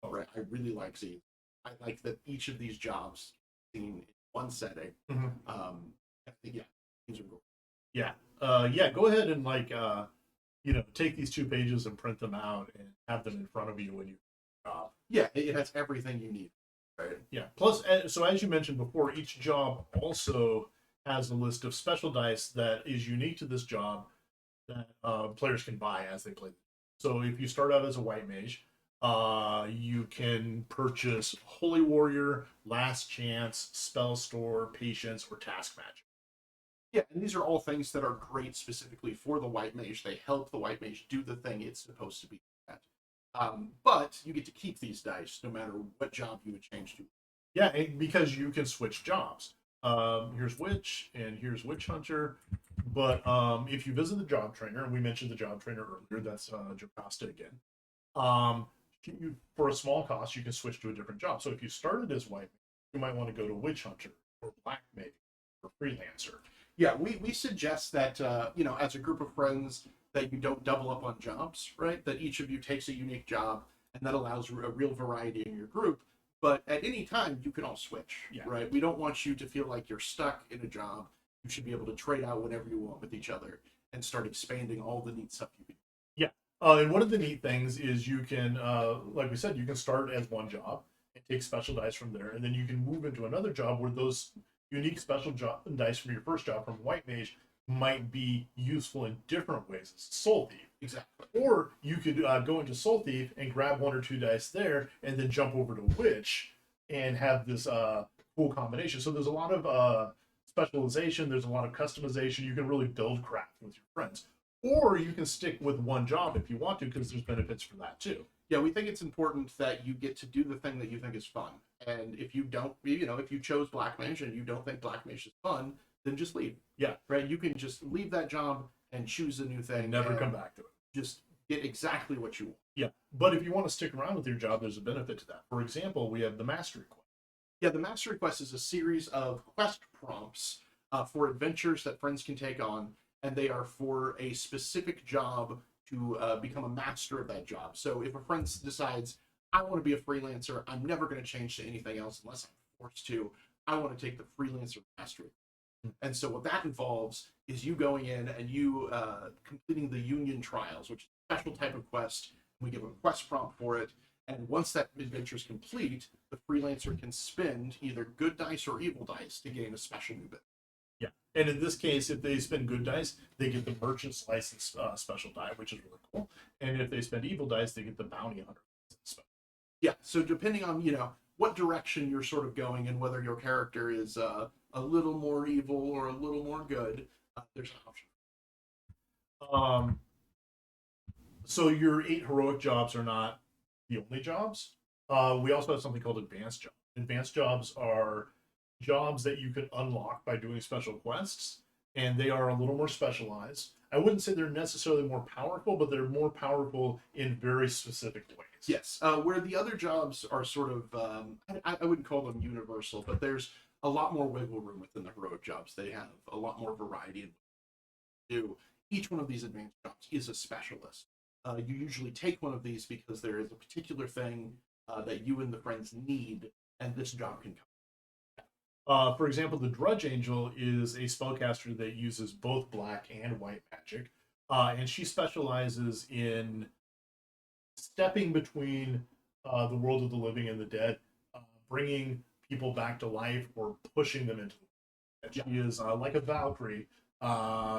Right, I really like these. I like that each of these jobs seen in one setting. Mm-hmm. I think, yeah, these are cool. Yeah. Yeah. Go ahead and take these 2 pages and print them out and have them in front of you when you. Yeah, it has everything you need. Right. Yeah. Plus, so as you mentioned before, each job also has a list of special dice that is unique to this job that players can buy as they play. So if you start out as a white mage, you can purchase Holy Warrior, Last Chance, Spell Store, Patience, or Task Magic. Yeah, and these are all things that are great specifically for the white mage. They help the white mage do the thing it's supposed to be at. But you get to keep these dice no matter what job you would change to. Yeah, because you can switch jobs. Here's Witch and here's Witch Hunter. But if you visit the job trainer, and we mentioned the job trainer earlier, that's Jocasta again. For a small cost, you can switch to a different job. So if you started as white, you might want to go to Witch Hunter or Black Mage or Freelancer. Yeah, we suggest that as a group of friends that you don't double up on jobs, right? That each of you takes a unique job, and that allows a real variety in your group. But at any time, you can all switch, right? We don't want you to feel like you're stuck in a job. You should be able to trade out whenever you want with each other and start expanding all the neat stuff you can. Yeah, and one of the neat things is you can, like we said, you can start as one job and take special dice from there, and then you can move into another job where those unique special dice from your first job from White Mage might be useful in different ways as Soul Thief. Exactly. Or you could go into Soul Thief and grab 1 or 2 dice there, and then jump over to Witch and have this cool combination. So there's a lot of specialization. There's a lot of customization. You can really build craft with your friends. Or you can stick with one job if you want to, because there's benefits for that too. Yeah, we think it's important that you get to do the thing that you think is fun. And if you don't, if you chose Black Mage and you don't think Black Mage is fun, then just leave. Yeah. Right? You can just leave that job and choose a new thing. And never come back to it. Just get exactly what you want. Yeah. But if you want to stick around with your job, there's a benefit to that. For example, we have the Mastery Quest. Yeah, the Mastery Quest is a series of quest prompts for adventures that friends can take on, and they are for a specific job to become a master of that job. So if a friend decides, I want to be a freelancer, I'm never going to change to anything else unless I'm forced to, I want to take the freelancer mastery. And so what that involves is you going in and you completing the union trials, which is a special type of quest. We give a quest prompt for it. And once that adventure is complete, the freelancer can spend either good dice or evil dice to gain a special new bit. Yeah. And in this case, if they spend good dice, they get the merchant's license special die, which is really cool. And if they spend evil dice, they get the bounty hunter special. Yeah. So depending on, what direction you're sort of going and whether your character is a little more evil or a little more good, there's an option. So your 8 heroic jobs are not the only jobs. We also have something called advanced jobs. Advanced jobs are jobs that you can unlock by doing special quests, and they are a little more specialized. I wouldn't say they're necessarily more powerful, but they're more powerful in very specific ways. Yes, where the other jobs are sort of, I wouldn't call them universal, but there's a lot more wiggle room within the heroic jobs. They have a lot more variety in what they do. Each one of these advanced jobs is a specialist. You usually take one of these because there is a particular thing that you and the friends need, and this job can For example, the Drudge Angel is a spellcaster that uses both black and white magic, and she specializes in stepping between the world of the living and the dead, bringing people back to life or pushing them into the dead. She is like a Valkyrie.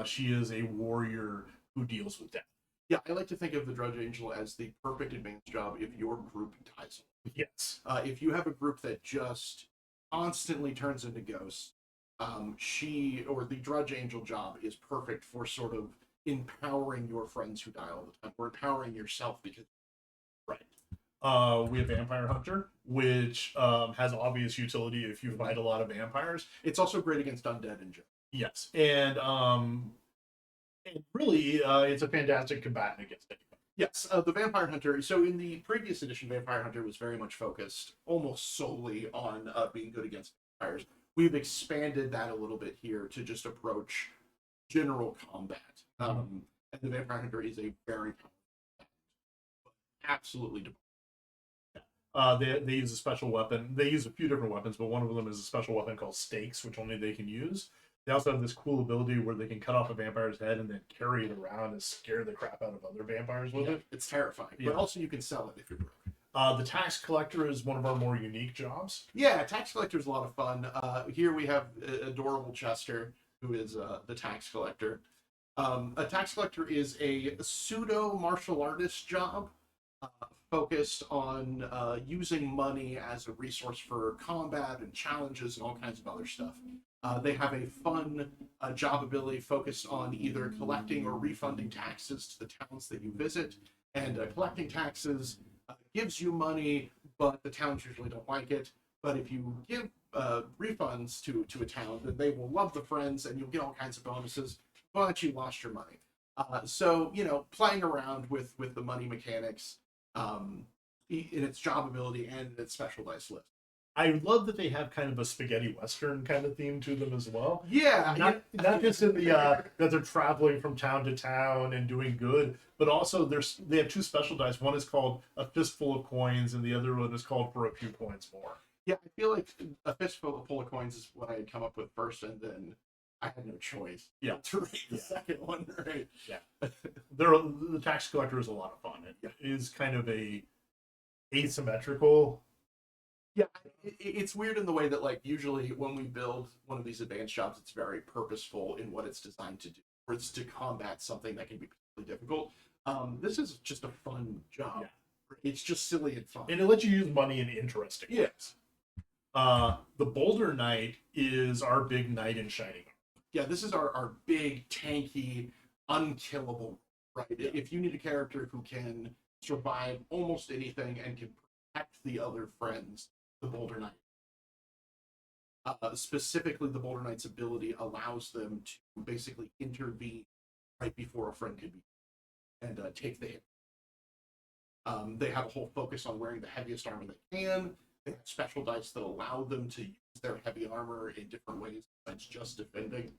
She is a warrior who deals with death. Yeah, I like to think of the Drudge Angel as the perfect advanced job if your group dies. Yes. If you have a group that just constantly turns into ghosts, she or the Drudge Angel job is perfect for sort of empowering your friends who die all the time, or empowering yourself because Right. We have Vampire Hunter, which has obvious utility if you fight a lot of vampires. it's also great against undead in general. Yes, and really, it's a fantastic combatant against anybody. Yes, the Vampire Hunter. So in the previous edition, Vampire Hunter was very much focused almost solely on being good against vampires. We've expanded that a little bit here to just approach general combat. And the Vampire Hunter is a very absolutely. They use a special weapon. They use a few different weapons, but one of them is a special weapon called Stakes, which only they can use. They also have this cool ability where they can cut off a vampire's head and then carry it around and scare the crap out of other vampires with it. It's terrifying, Yeah. but also you can sell it if you're broke. The tax collector is one of our more unique jobs. Yeah, tax collector is a lot of fun. Here we have adorable Chester, who is the tax collector. A tax collector is a pseudo martial artist job focused on using money as a resource for combat and challenges and all kinds of other stuff. They have a fun job ability focused on either collecting or refunding taxes to the towns that you visit. And collecting taxes gives you money, but the towns usually don't like it. But if you give refunds to a town, then they will love the friends and you'll get all kinds of bonuses, but you lost your money. So, playing around with the money mechanics in its job ability and its special dice list. I love that they have kind of a spaghetti western kind of theme to them as well. Yeah, not just in the that they're traveling from town to town and doing good, but also they have two special dice. One is called a fistful of coins, and the other one is called for a few coins more. Yeah, I feel like a fistful of coins is what I had come up with first, and then I had no choice. Yeah, to read the second one, right? Yeah, the tax collector is a lot of fun. It is kind of a asymmetrical. Yeah, it's weird in the way that, like, usually when we build one of these advanced jobs, it's very purposeful in what it's designed to do. Or it's to combat something that can be particularly difficult. This is just a fun job. Yeah. It's just silly and fun. And it lets you use money in interesting ways. Yes. The Boulder Knight is our big knight in Shining. Yeah, this is our big, tanky, unkillable, right? Yeah. If you need a character who can survive almost anything and can protect the other friends, the Boulder Knight. Specifically, the Boulder Knight's ability allows them to basically intervene right before a friend could be and take the hit. They have a whole focus on wearing the heaviest armor they can. They have special dice that allow them to use their heavy armor in different ways besides just defending.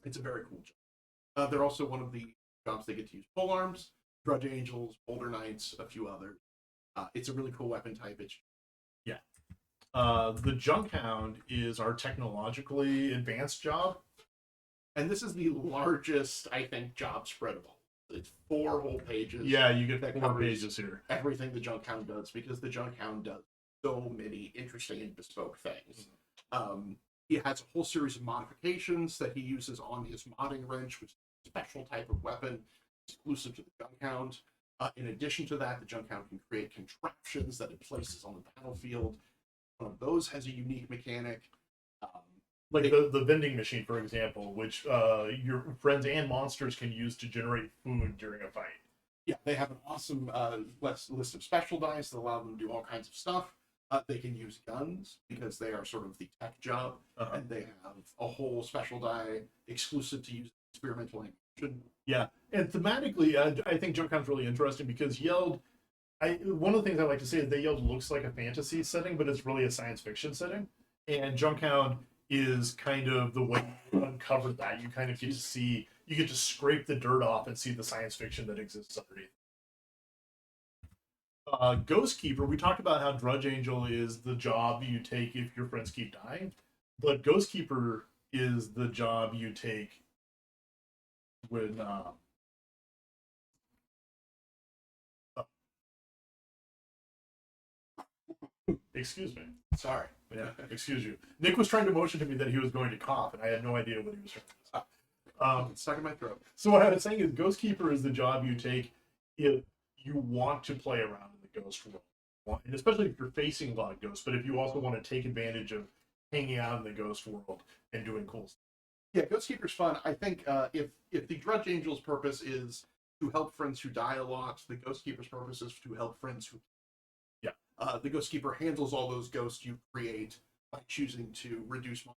It's a very cool job. They're also one of the jobs they get to use pole arms, Drudge Angels, Boulder Knights, a few others. It's a really cool weapon type. The Junk Hound is our technologically advanced job. And this is the largest, I think, job spread of all. It's 4 whole pages. Yeah, you get 4 pages here. Everything the Junk Hound does, because the Junk Hound does so many interesting and bespoke things. He has a whole series of modifications that he uses on his modding wrench, which is a special type of weapon exclusive to the Junk Hound. In addition to that, the Junk Hound can create contraptions that it places on the battlefield. One of those has a unique mechanic. Like the vending machine, for example, which your friends and monsters can use to generate food during a fight. Yeah, they have an awesome list of special dice that allow them to do all kinds of stuff. They can use guns because they are sort of the tech job, and they have a whole special die exclusive to use experimental animation. Yeah, and thematically, I think Junk Hound's really interesting because Yeld. One of the things I like to say is that Yeld looks like a fantasy setting, but it's really a science fiction setting, and Junk Hound is kind of the way you uncover that. You kind of get to see, you get to scrape the dirt off and see the science fiction that exists underneath. Ghost Keeper, we talked about how Drudge Angel is the job you take if your friends keep dying. But Ghost Keeper is the job you take when excuse me. Sorry. Yeah, excuse you. Nick was trying to motion to me that he was going to cough, and I had no idea what he was trying to say. It's stuck in my throat. So what I was saying is, Ghost Keeper is the job you take if you want to play around in the ghost world, and especially if you're facing a lot of ghosts. But if you also want to take advantage of hanging out in the ghost world and doing cool stuff. Yeah, Ghost Keeper's fun. I think if the Drudge Angel's purpose is to help friends who die a lot, the Ghost Keeper's purpose is to help friends who. Yeah. The Ghost Keeper handles all those ghosts you create by choosing to reduce money,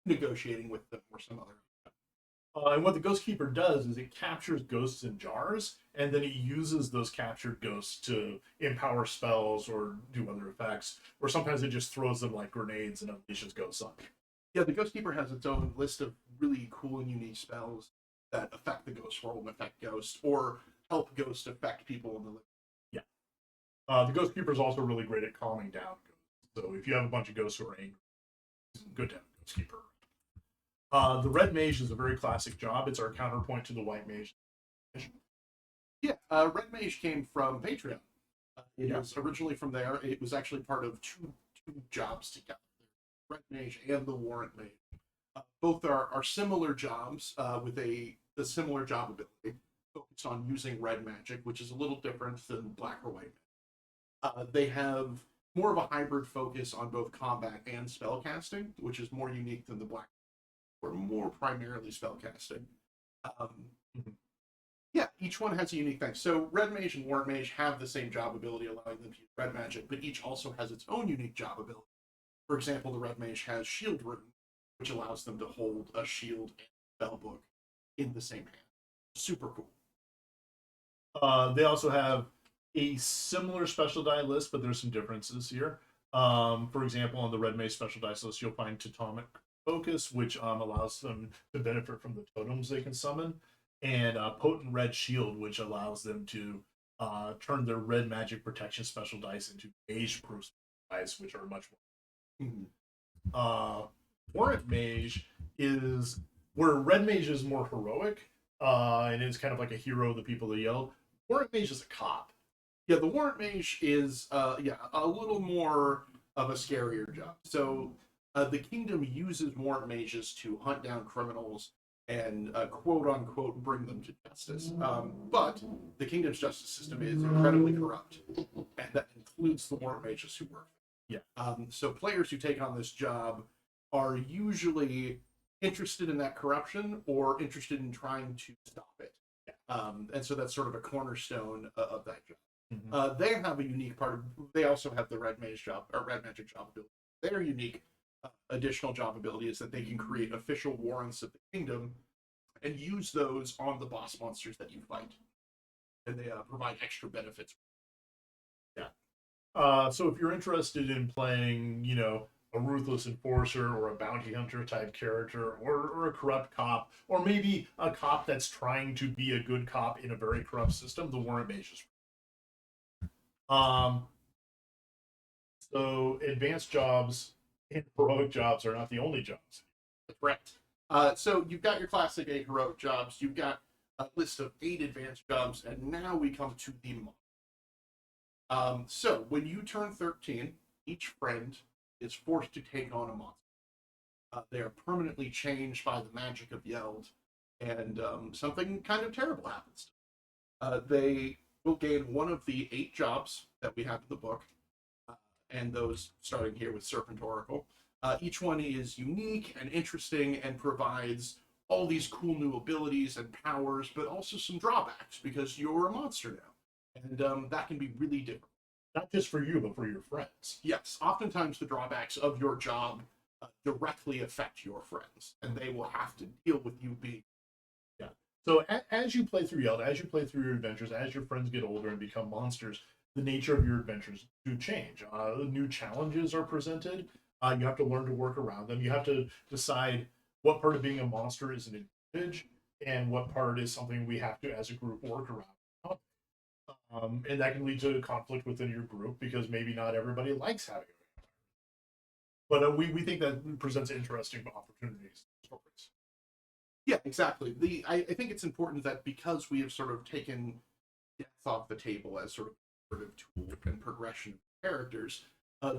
negotiating with them or some other. And what the Ghost Keeper does is it captures ghosts in jars, and then it uses those captured ghosts to empower spells or do other effects, or sometimes it just throws them like grenades and unleashes ghosts on you. Yeah, the Ghost Keeper has its own list of really cool and unique spells that affect the ghost world and affect ghosts, or help ghosts affect people in the living. Yeah. The Ghost Keeper is also really great at calming down ghosts. So if you have a bunch of ghosts who are angry, it's good to have a Ghost Keeper. The Red Mage is a very classic job. It's our counterpoint to the White Mage. Yeah, Red Mage came from Patreon. It was originally from there. It was actually part of two jobs together, Red Mage and the Warrant Mage. Both are similar jobs with a similar job ability, focused on using red magic, which is a little different than black or white. They have more of a hybrid focus on both combat and spellcasting, which is more unique than the black, or more primarily spellcasting. Yeah, each one has a unique thing. So Red Mage and Warrant Mage have the same job ability, allowing them to use red magic, but each also has its own unique job ability. For example, the Red Mage has Shield Rune, which allows them to hold a shield and spell book in the same hand. Super cool. They also have a similar special die list, but there's some differences here. For example, on the Red Mage special dice list, you'll find Totemic Focus, which allows them to benefit from the totems they can summon, and Potent Red Shield, which allows them to turn their red magic protection special dice into mage-proof dice, which are much more. Mm-hmm. Warrant Mage is where Red Mage is more heroic, and is kind of like a hero of the people of Yeld. Warrant Mage is a cop. Yeah, the Warrant Mage is a little more of a scarier job. So the kingdom uses Warrant Mages to hunt down criminals and quote unquote bring them to justice. But the kingdom's justice system is incredibly corrupt, and that includes the Warrant Mages who work. Yeah. So players who take on this job are usually interested in that corruption or interested in trying to stop it. Yeah. And so that's sort of a cornerstone of that job. Mm-hmm. They have a unique part of. They also have the Red Mage job or Red Magic job ability. Their unique additional job ability is that they can create official warrants of the kingdom and use those on the boss monsters that you fight, and they provide extra benefits. Yeah. So if you're interested in playing, a ruthless enforcer or a bounty hunter type character, or a corrupt cop, or maybe a cop that's trying to be a good cop in a very corrupt system, the Warrant Mage is. So advanced jobs and heroic jobs are not the only jobs. Correct. So you've got your classic 8 heroic jobs. You've got a list of 8 advanced jobs, and now we come to the so when you turn 13, each friend is forced to take on a monster. They are permanently changed by the magic of Yeld, and something kind of terrible happens. They will gain one of the 8 jobs that we have in the book, and those starting here with Serpent Oracle. Each one is unique and interesting and provides all these cool new abilities and powers, but also some drawbacks because you're a monster now. And that can be really different. Not just for you, but for your friends. Yes, oftentimes the drawbacks of your job directly affect your friends, and they will have to deal with you being. Yeah. So as you play through Yeld, as you play through your adventures, as your friends get older and become monsters, the nature of your adventures do change. New challenges are presented. You have to learn to work around them. You have to decide what part of being a monster is an advantage and what part is something we have to, as a group, work around. And that can lead to conflict within your group because maybe not everybody likes having But we think that presents interesting opportunities. Stories. Yeah, exactly. I think it's important that because we have sort of taken death off the table as sort of tool and progression of characters,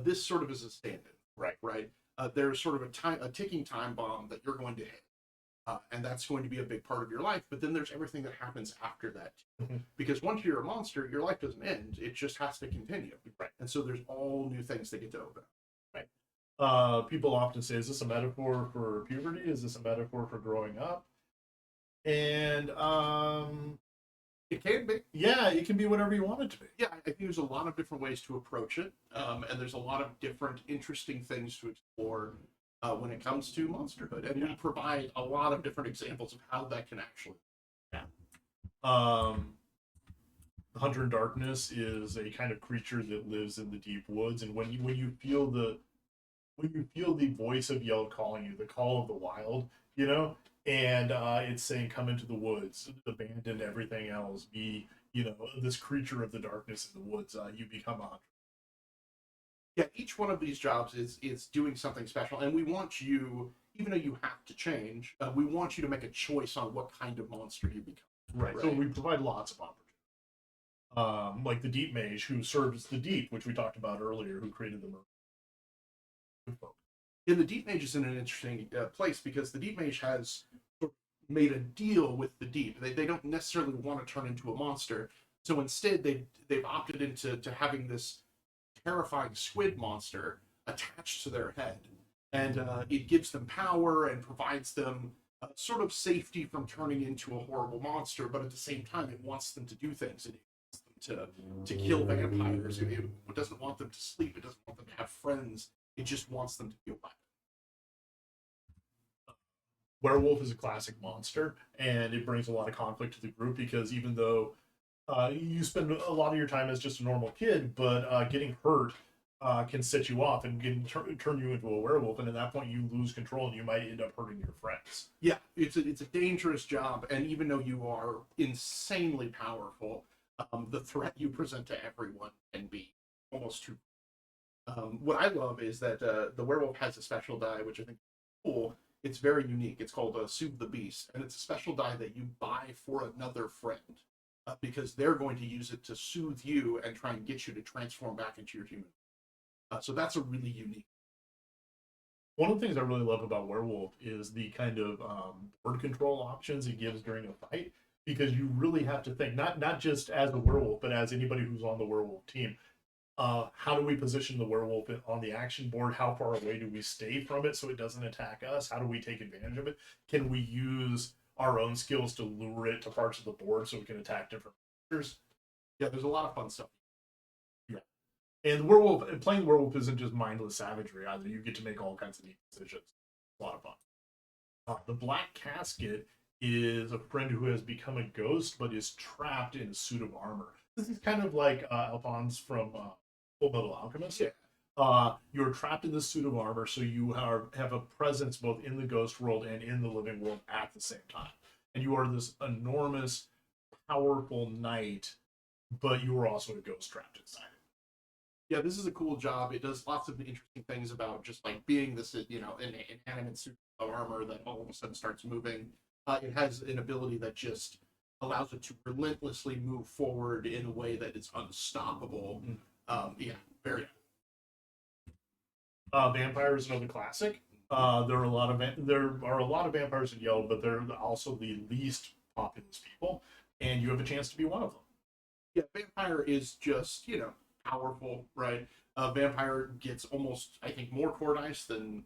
this sort of is a stand-in, Right. right? There's sort of a ticking time bomb that you're going to hit, and that's going to be a big part of your life. But then there's everything that happens after that, because once you're a monster, your life doesn't end; it just has to continue. Right. And so there's all new things that get to open. Right. People often say, "Is this a metaphor for puberty? Is this a metaphor for growing up?" And It can be. yeah, it can be whatever you want it to be. Yeah, I think there's a lot of different ways to approach it, and there's a lot of different interesting things to explore when it comes to monsterhood, and we provide a lot of different examples of how that can actually. Yeah. Hunter in Darkness is a kind of creature that lives in the deep woods, and when you feel the voice of Yeld calling you, the call of the wild, and it's saying, "Come into the woods, abandon everything else, be this creature of the darkness in the woods." You become a hunter. Yeah, each one of these jobs is doing something special, and we want you, even though you have to change, we want you to make a choice on what kind of monster you become. Right. So we provide lots of opportunities. Like the Deep Mage, who serves the deep, which we talked about earlier, who created the merfolk. Yeah, the Deep Mage is in an interesting place because the Deep Mage has sort of made a deal with the Deep. They don't necessarily want to turn into a monster, so instead they've opted into having this terrifying squid monster attached to their head, and it gives them power and provides them sort of safety from turning into a horrible monster. But at the same time, it wants them to do things. It wants them to kill vampires. It doesn't want them to sleep. It doesn't want them to have friends. It just wants them to be alive. Werewolf is a classic monster, and it brings a lot of conflict to the group because even though you spend a lot of your time as just a normal kid, but getting hurt can set you off and turn you into a werewolf, and at that point you lose control and you might end up hurting your friends. Yeah, it's a dangerous job, and even though you are insanely powerful, the threat you present to everyone can be almost too. What I love is that the werewolf has a special die, which I think is cool. It's very unique. It's called Soothe the Beast, and it's a special die that you buy for another friend because they're going to use it to soothe you and try and get you to transform back into your human. So that's a really unique. One of the things I really love about Werewolf is the kind of board control options it gives during a fight, because you really have to think, not just as a werewolf, but as anybody who's on the werewolf team. How do we position the werewolf on the action board? How far away do we stay from it so it doesn't attack us? How do we take advantage of it? Can we use our own skills to lure it to parts of the board so we can attack different creatures? Yeah, there's a lot of fun stuff. Yeah. And playing werewolf isn't just mindless savagery either. You get to make all kinds of neat decisions. A lot of fun. The Black Casket is a friend who has become a ghost but is trapped in a suit of armor. This is kind of like Alphonse from Full Metal Alchemist. Yeah. You're trapped in this suit of armor, so you have a presence both in the ghost world and in the living world at the same time. And you are this enormous, powerful knight, but you are also a ghost trapped inside. Yeah, this is a cool job. It does lots of interesting things about just like being this, an inanimate suit of armor that all of a sudden starts moving. It has an ability that just allows it to relentlessly move forward in a way that is unstoppable. Yeah, very. Vampire is another classic. There are a lot of vampires in Yeld, but they're also the least populous people, and you have a chance to be one of them. Yeah, vampire is just powerful, right? Vampire gets almost, I think, more core dice than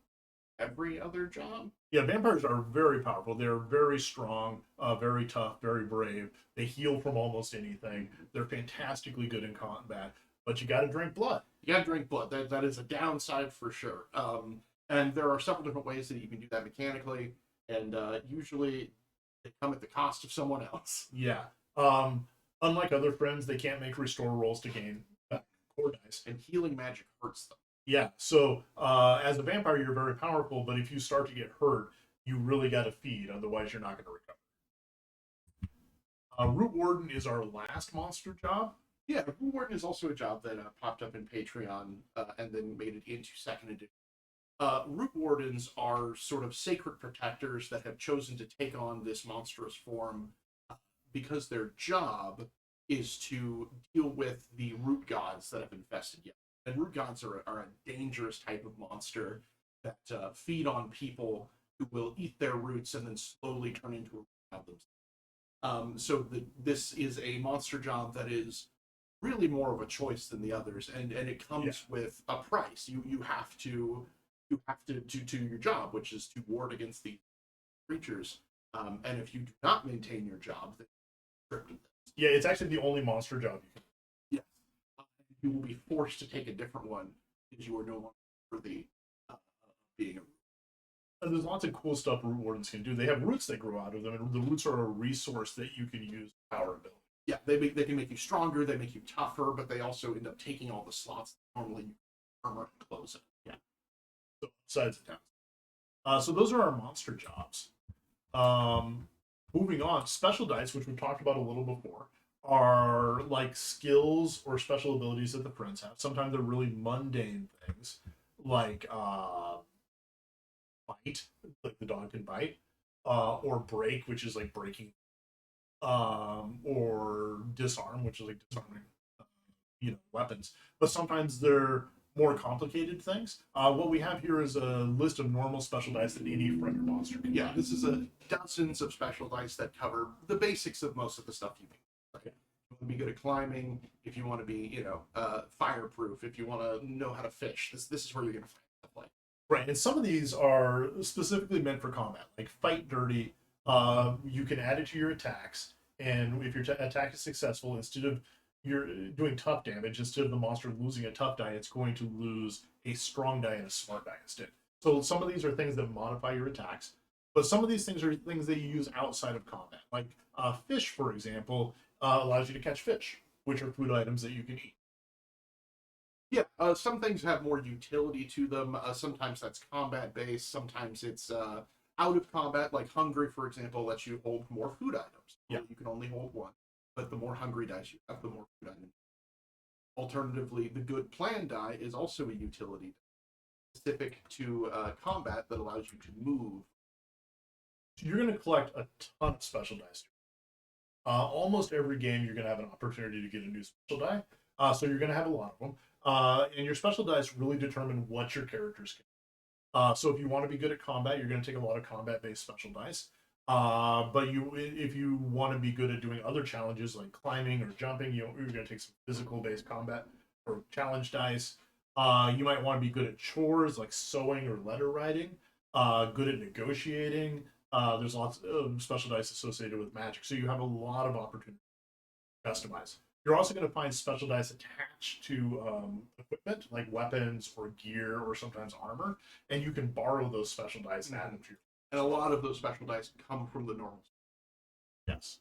every other job. Yeah, vampires are very powerful. They're very strong, very tough, very brave. They heal from almost anything. They're fantastically good in combat, but you got to drink blood. You got to drink blood. That is a downside for sure. And there are several different ways that you can do that mechanically, and usually they come at the cost of someone else. Yeah. Unlike other friends, they can't make restore rolls to gain core dice, and healing magic hurts them. Yeah, so as a vampire, you're very powerful, but if you start to get hurt, you really got to feed, otherwise you're not going to recover. Root Warden is our last monster job. Yeah, Root Warden is also a job that popped up in Patreon and then made it into second edition. Root Wardens are sort of sacred protectors that have chosen to take on this monstrous form because their job is to deal with the root gods that have infested you. And root gods are a dangerous type of monster that feed on people who will eat their roots and then slowly turn into a root god themselves. This is a monster job that is really more of a choice than the others, and it comes with a price. You have to do your job, which is to ward against these creatures. And if you do not maintain your job, then you're stripped of this. Yeah, it's actually the only monster job you can. Yes, you will be forced to take a different one because you are no longer worthy of being a. And there's lots of cool stuff root wardens can do. They have roots that grow out of them, and the roots are a resource that you can use to power ability. Yeah, they can make you stronger, they make you tougher, but they also end up taking all the slots that normally you armor and close it. Yeah. So sides and downs. So those are our monster jobs. Moving on, special dice, which we've talked about a little before, are like skills or special abilities that the friends have. Sometimes they're really mundane things, like bite, like the dog can bite, or break, which is like breaking, or disarm, which is like disarming, weapons. But sometimes they're more complicated things. What we have here is a list of normal special dice that any friend or monster can. Yeah, this is a dozens of special dice that cover the basics of most of the stuff you need. Right? You want to be good at climbing. If you want to be, fireproof. If you want to know how to fish, this is where you're going to find stuff like. Right, and some of these are specifically meant for combat, like Fight Dirty. You can add it to your attacks, and if your attack is successful, instead of you're doing tough damage, instead of the monster losing a tough die, it's going to lose a strong die and a smart die instead. So some of these are things that modify your attacks, but some of these things are things that you use outside of combat. Like fish, for example, allows you to catch fish, which are food items that you can eat. Yeah, some things have more utility to them. Sometimes that's combat based. Sometimes it's out of combat. Like hungry, for example, lets you hold more food items. Yeah, you can only hold one, but the more hungry dice you have, the more food items. Alternatively, the good plan die is also a utility specific to combat that allows you to move. You're going to collect a ton of special dice. Almost every game, you're going to have an opportunity to get a new special die. So you're going to have a lot of them. And your special dice really determine what your characters can. So if you want to be good at combat, you're going to take a lot of combat-based special dice. But if you want to be good at doing other challenges like climbing or jumping, you're going to take some physical-based combat or challenge dice. You might want to be good at chores like sewing or letter writing. Good at negotiating. There's lots of special dice associated with magic, so you have a lot of opportunity to customize. You're also going to find special dice attached to equipment, like weapons or gear or sometimes armor, and you can borrow those special dice and add them to your. And a lot of those special dice come from the normal. Yes.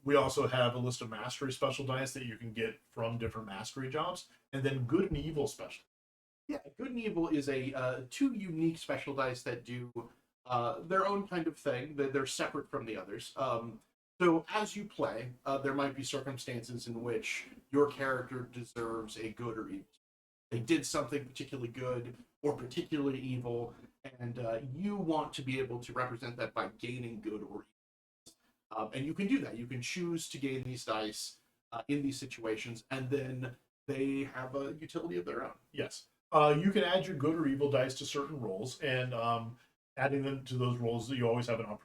We also have a list of mastery special dice that you can get from different mastery jobs, and then good and evil special. Yeah, good and evil is a two unique special dice that do their own kind of thing. They're separate from the others. So as you play, there might be circumstances in which your character deserves a good or evil. They did something particularly good or particularly evil, and you want to be able to represent that by gaining good or evil. And you can do that. You can choose to gain these dice in these situations, and then they have a utility of their own. Yes. You can add your good or evil dice to certain rolls, and adding them to those rolls, you always have an opportunity.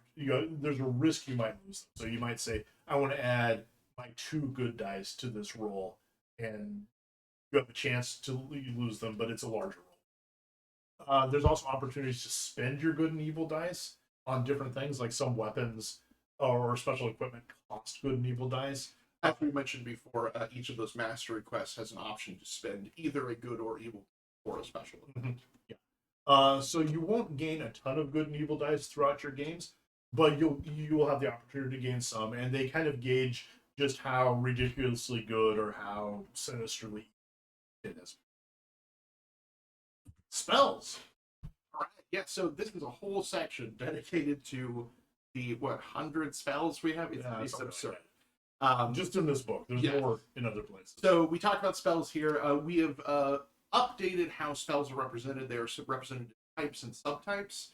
There's a risk you might lose them. So you might say, I want to add my 2 good dice to this roll, and you have a chance to lose them, but it's a larger roll. There's also opportunities to spend your good and evil dice on different things, like some weapons or special equipment cost good and evil dice. As we mentioned before, each of those mastery quests has an option to spend either a good or evil or a special. Mm-hmm. Yeah. So you won't gain a ton of good and evil dice throughout your games, but you will have the opportunity to gain some, and they kind of gauge just how ridiculously good or how sinisterly it is. Spells. All right. Yeah. So this is a whole section dedicated to the 100 spells we have. It's absurd. Just in this book. There's more in other places. So we talked about spells here. We have updated how spells are represented. They are represented in types and subtypes.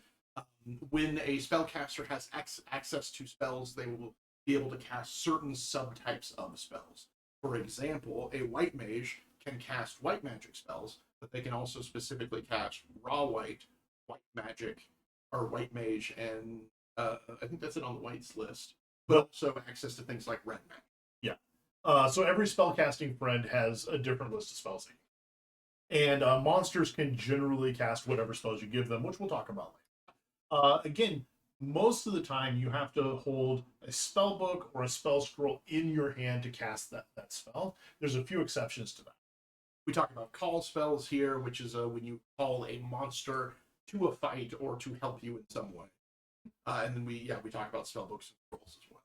When a spellcaster has access to spells, they will be able to cast certain subtypes of spells. For example, a white mage can cast white magic spells, but they can also specifically cast raw white magic, or white mage, and I think that's it on the whites list. But also access to things like red magic. Yeah. So every spellcasting friend has a different list of spells. And monsters can generally cast whatever spells you give them, which we'll talk about later. Again, most of the time you have to hold a spell book or a spell scroll in your hand to cast that spell. There's a few exceptions to that. We talk about call spells here, which is when you call a monster to a fight or to help you in some way. And then we talk about spell books and scrolls as well.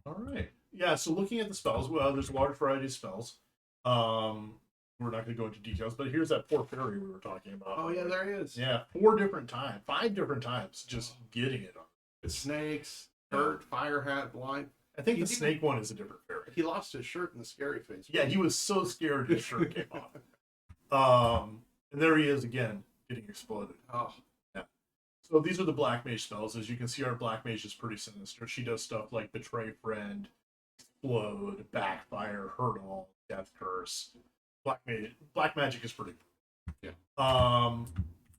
All right. Yeah, so looking at the spells, well, there's a large variety of spells. We're not going to go into details, but here's that poor fairy we were talking about. Oh, yeah, there he is. Yeah, 5 different times, just getting it on. The snakes, hurt, fire hat, blind. I think the snake one is a different fairy. He lost his shirt in the scary face. Yeah, he was so scared his shirt came off. And there he is again, getting exploded. Oh. Yeah. So these are the black mage spells. As you can see, our black mage is pretty sinister. She does stuff like betray friend, explode, backfire, hurt all, death curse. Black magic is pretty cool. Yeah.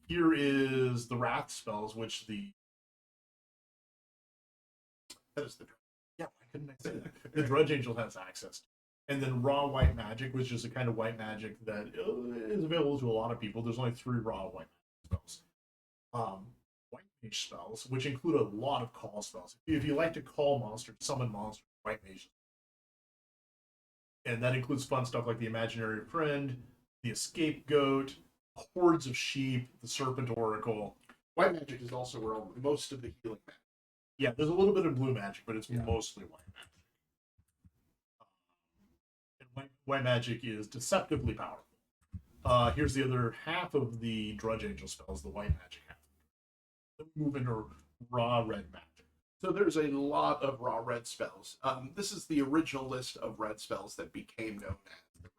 Here is the wrath spells, which that is the yeah, why couldn't I say that? The Drudge Angel has access to. And then raw white magic, which is a kind of white magic that is available to a lot of people. There's only 3 raw white magic spells. White mage spells, which include a lot of call spells. If you like to call monsters, summon monsters, white mage. And that includes fun stuff like the imaginary friend, the scapegoat, hordes of sheep, the serpent oracle. White magic is also where most of the healing magic. Yeah, there's a little bit of blue magic, but it's mostly white magic. And white magic is deceptively powerful. Here's the other half of the Drudge Angel spells, the white magic half. Then we move into raw red magic. So there's a lot of raw red spells. This is the original list of red spells that became known as the red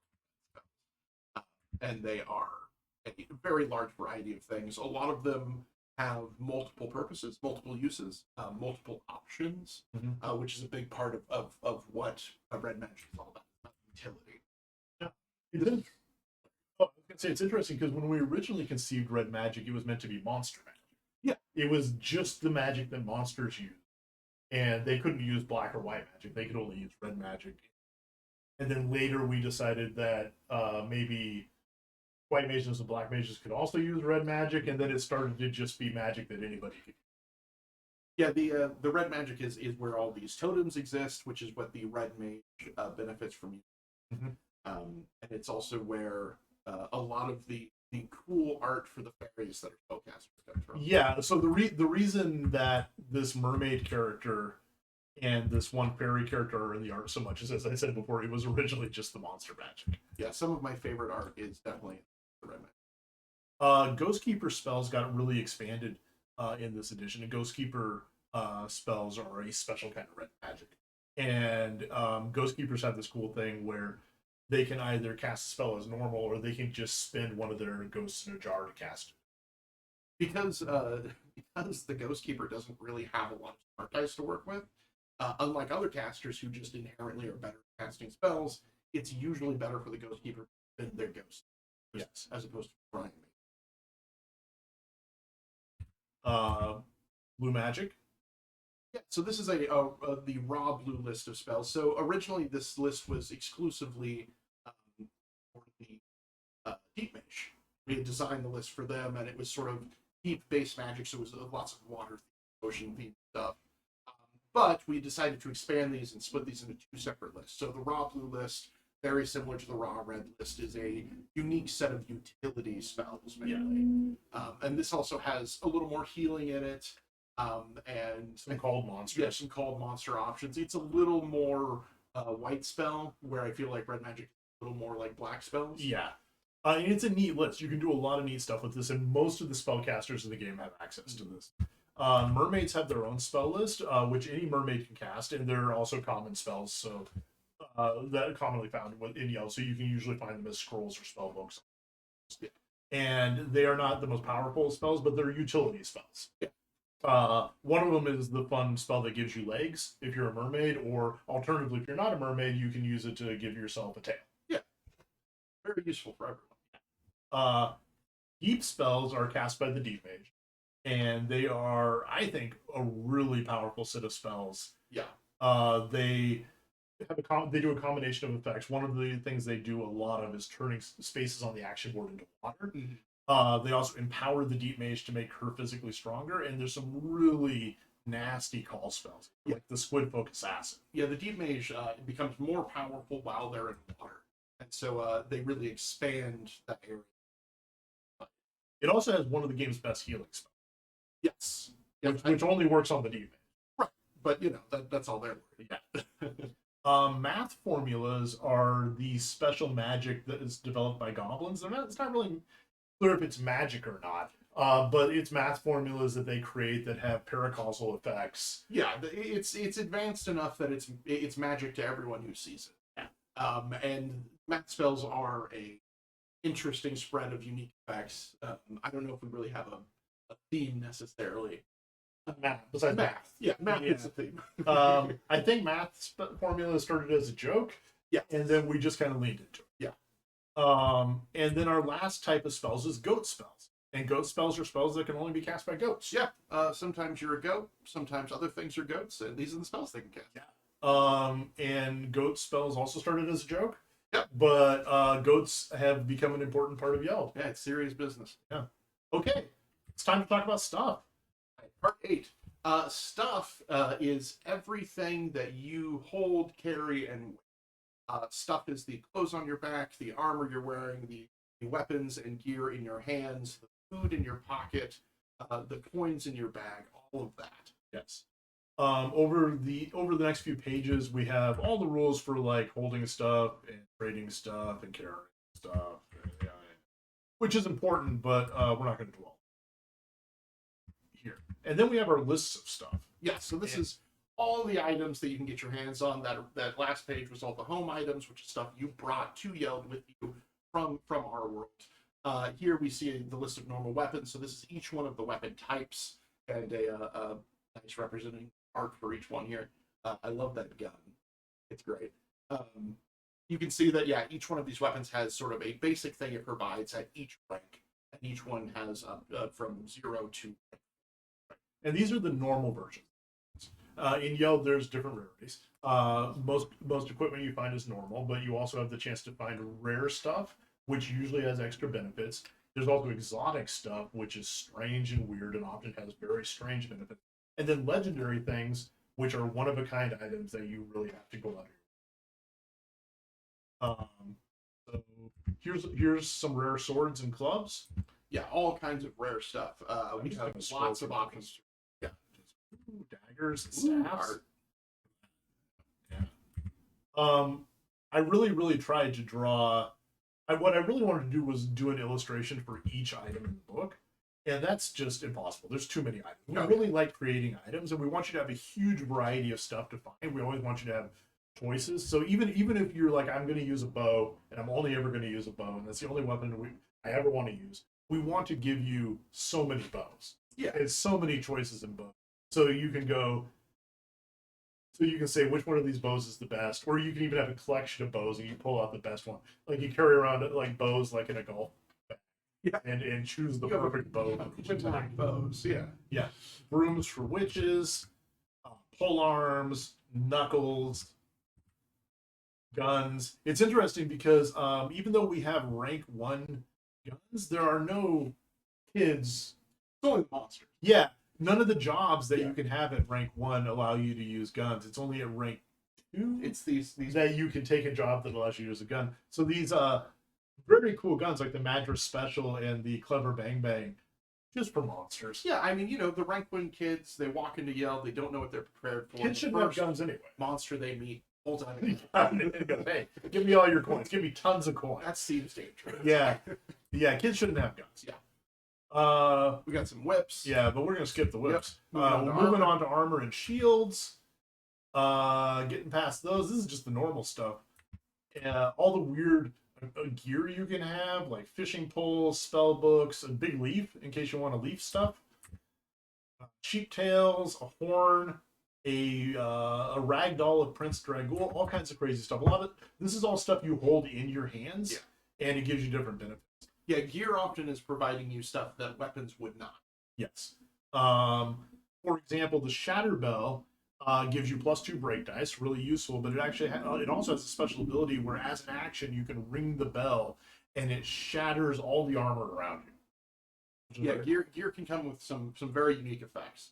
spells. And they are a very large variety of things. A lot of them have multiple purposes, multiple uses, multiple options, which is a big part of what a red magic is all about, utility. Yeah. I was going to say, it's interesting because when we originally conceived red magic, it was meant to be monster magic. Yeah. It was just the magic that monsters use. And they couldn't use black or white magic. They could only use red magic. And then later we decided that maybe white mages and black mages could also use red magic, and then it started to just be magic that anybody could. Yeah, the red magic is where all these totems exist, which is what the red mage benefits from. And it's also where a lot of the cool art for the fairies that are spellcasters come from. Yeah, so the reason that this mermaid character and this one fairy character are in the art so much is, as I said before, it was originally just the monster magic. Yeah, some of my favorite art is definitely the red magic. Ghostkeeper spells got really expanded in this edition, and Ghostkeeper spells are a special kind of red magic. And Ghostkeepers have this cool thing where they can either cast a spell as normal, or they can just spend one of their ghosts in a jar to cast it. Because the Ghostkeeper doesn't really have a lot of smart dice to work with, unlike other casters who just inherently are better at casting spells, it's usually better for the Ghostkeeper than their ghost. Yes, as opposed to trying me. Blue magic. Yeah, so this is the raw blue list of spells. So originally this list was exclusively for the deep mage. We had designed the list for them, and it was sort of deep-based magic, so it was lots of water, ocean-themed stuff. But we decided to expand these and split these into 2 separate lists. So the raw blue list, very similar to the raw red list, is a unique set of utility spells, mainly. And this also has a little more healing in it. And some called monsters. Yeah, some called monster options. It's a little more white spell, where I feel like red magic is a little more like black spells. Yeah. And it's a neat list. You can do a lot of neat stuff with this, and most of the spellcasters in the game have access to this. Mermaids have their own spell list, which any mermaid can cast, and they're also common spells, so that are commonly found in Yeld, so you can usually find them as scrolls or spell books. Yeah. And they are not the most powerful spells, but they're utility spells. Yeah. One of them is the fun spell that gives you legs if you're a mermaid, or alternatively, if you're not a mermaid, you can use it to give yourself a tail. Yeah. Very useful for everyone. Deep spells are cast by the Deep Mage, and they are, I think, a really powerful set of spells. Yeah. They they do a combination of effects. One of the things they do a lot of is turning spaces on the action board into water. They also empower the Deep Mage to make her physically stronger, and there's some really nasty call spells, like the Squid Folk Assassin. Yeah, the Deep Mage becomes more powerful while they're in water, and so they really expand that area. It also has one of the game's best healing spells. Yes. Which only works on the Deep Mage. Right, but that's all they're worth. Yeah. Math formulas are the special magic that is developed by goblins. It's not really clear if it's magic or not, but it's math formulas that they create that have paracausal effects. Yeah, it's advanced enough that it's magic to everyone who sees it. Yeah. And math spells are a interesting spread of unique effects. I don't know if we really have a theme necessarily. Math, besides math. Yeah, math is a theme. I think math formula started as a joke. Yeah. And then we just kind of leaned into it. Yeah. And then our last type of spells is goat spells. And goat spells are spells that can only be cast by goats. Yeah. Sometimes you're a goat, sometimes other things are goats, and these are the spells they can cast. Yeah. And goat spells also started as a joke. Yeah. But goats have become an important part of Yeld. Yeah, it's serious business. Yeah. Okay. It's time to talk about stuff. Part 8. Stuff is everything that you hold, carry, and stuff is the clothes on your back, the armor you're wearing, the weapons and gear in your hands, the food in your pocket, the coins in your bag, all of that. Yes. Over the next few pages, we have all the rules for like holding stuff and trading stuff and carrying stuff, which is important, but we're not going to dwell here. And then we have our lists of stuff. Yeah, so this is all the items that you can get your hands on. That last page was all the home items, which is stuff you brought to Yeld with you from our world. Here we see the list of normal weapons. So this is each one of the weapon types and a nice representing art for each one here. I love that gun. It's great. You can see that, each one of these weapons has sort of a basic thing it provides at each rank. And each one has from 0 to... And these are the normal versions. In Yeld, there's different rarities. Most equipment you find is normal, but you also have the chance to find rare stuff, which usually has extra benefits. There's also exotic stuff, which is strange and weird and often has very strange benefits. And then legendary things, which are one-of-a-kind items that you really have to go under. So here's some rare swords and clubs. Yeah, all kinds of rare stuff. We have lots of options. Yeah. Daggers and staffs. Yeah. I really tried to draw. What I really wanted to do was do an illustration for each item in the book, and that's just impossible. There's too many items. We really like creating items, and we want you to have a huge variety of stuff to find. We always want you to have choices. So even if you're like, I'm going to use a bow, and I'm only ever going to use a bow, and that's the only weapon I ever want to use, we want to give you so many bows. Yeah. It's so many choices in bows. So you can say which one of these bows is the best, or you can even have a collection of bows and you pull out the best one. Like you carry around like bows like in a golf bag. Yeah. And choose the perfect bow. Bows, yeah. Yeah. Brooms for witches, pole arms, knuckles, guns. It's interesting because even though we have rank 1 guns, there are no kids. It's only monsters. Yeah. None of the jobs that you can have at rank 1 allow you to use guns. It's only at rank 2 it's these that you can take a job that allows you to use a gun. So these very cool guns like the Madras Special and the Clever Bang Bang, just for monsters. Yeah, I mean, the rank 1 kids, they walk into Yeld, they don't know what they're prepared for. Kids shouldn't have guns anyway. Monster they meet, holds on. Hey, give me all your coins. Give me tons of coins. That seems dangerous. Yeah, kids shouldn't have guns. Yeah. We got some whips. Yeah, but we're gonna skip the whips. Yep. Moving on to armor and shields. Getting past those, this is just the normal stuff. All the weird gear you can have, like fishing poles, spell books, a big leaf in case you want to leaf stuff, sheep tails, a horn, a rag doll of Prince Dragul, all kinds of crazy stuff. A lot of this is all stuff you hold in your hands, and it gives you different benefits. Yeah, gear often is providing you stuff that weapons would not. Yes. For example, the Shatter Bell gives you +2 break dice, really useful. But it actually it also has a special ability where, as an action, you can ring the bell and it shatters all the armor around you. Yeah, gear can come with some very unique effects.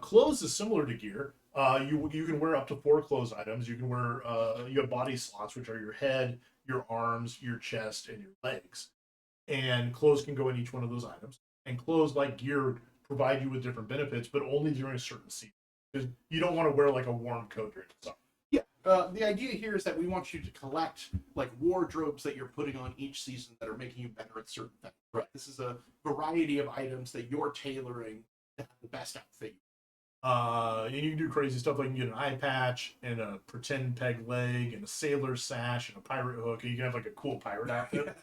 Clothes is similar to gear. You can wear up to 4 clothes items. You can wear you have body slots, which are your head, your arms, your chest, and your legs. And clothes can go in each one of those items. And clothes, like gear, provide you with different benefits, but only during a certain season. Because you don't want to wear like a warm coat during the summer. Yeah, the idea here is that we want you to collect like wardrobes that you're putting on each season that are making you better at certain things. Right. This is a variety of items that you're tailoring to have the best outfit. And you can do crazy stuff like you can get an eye patch and a pretend peg leg and a sailor sash and a pirate hook, and you can have like a cool pirate outfit.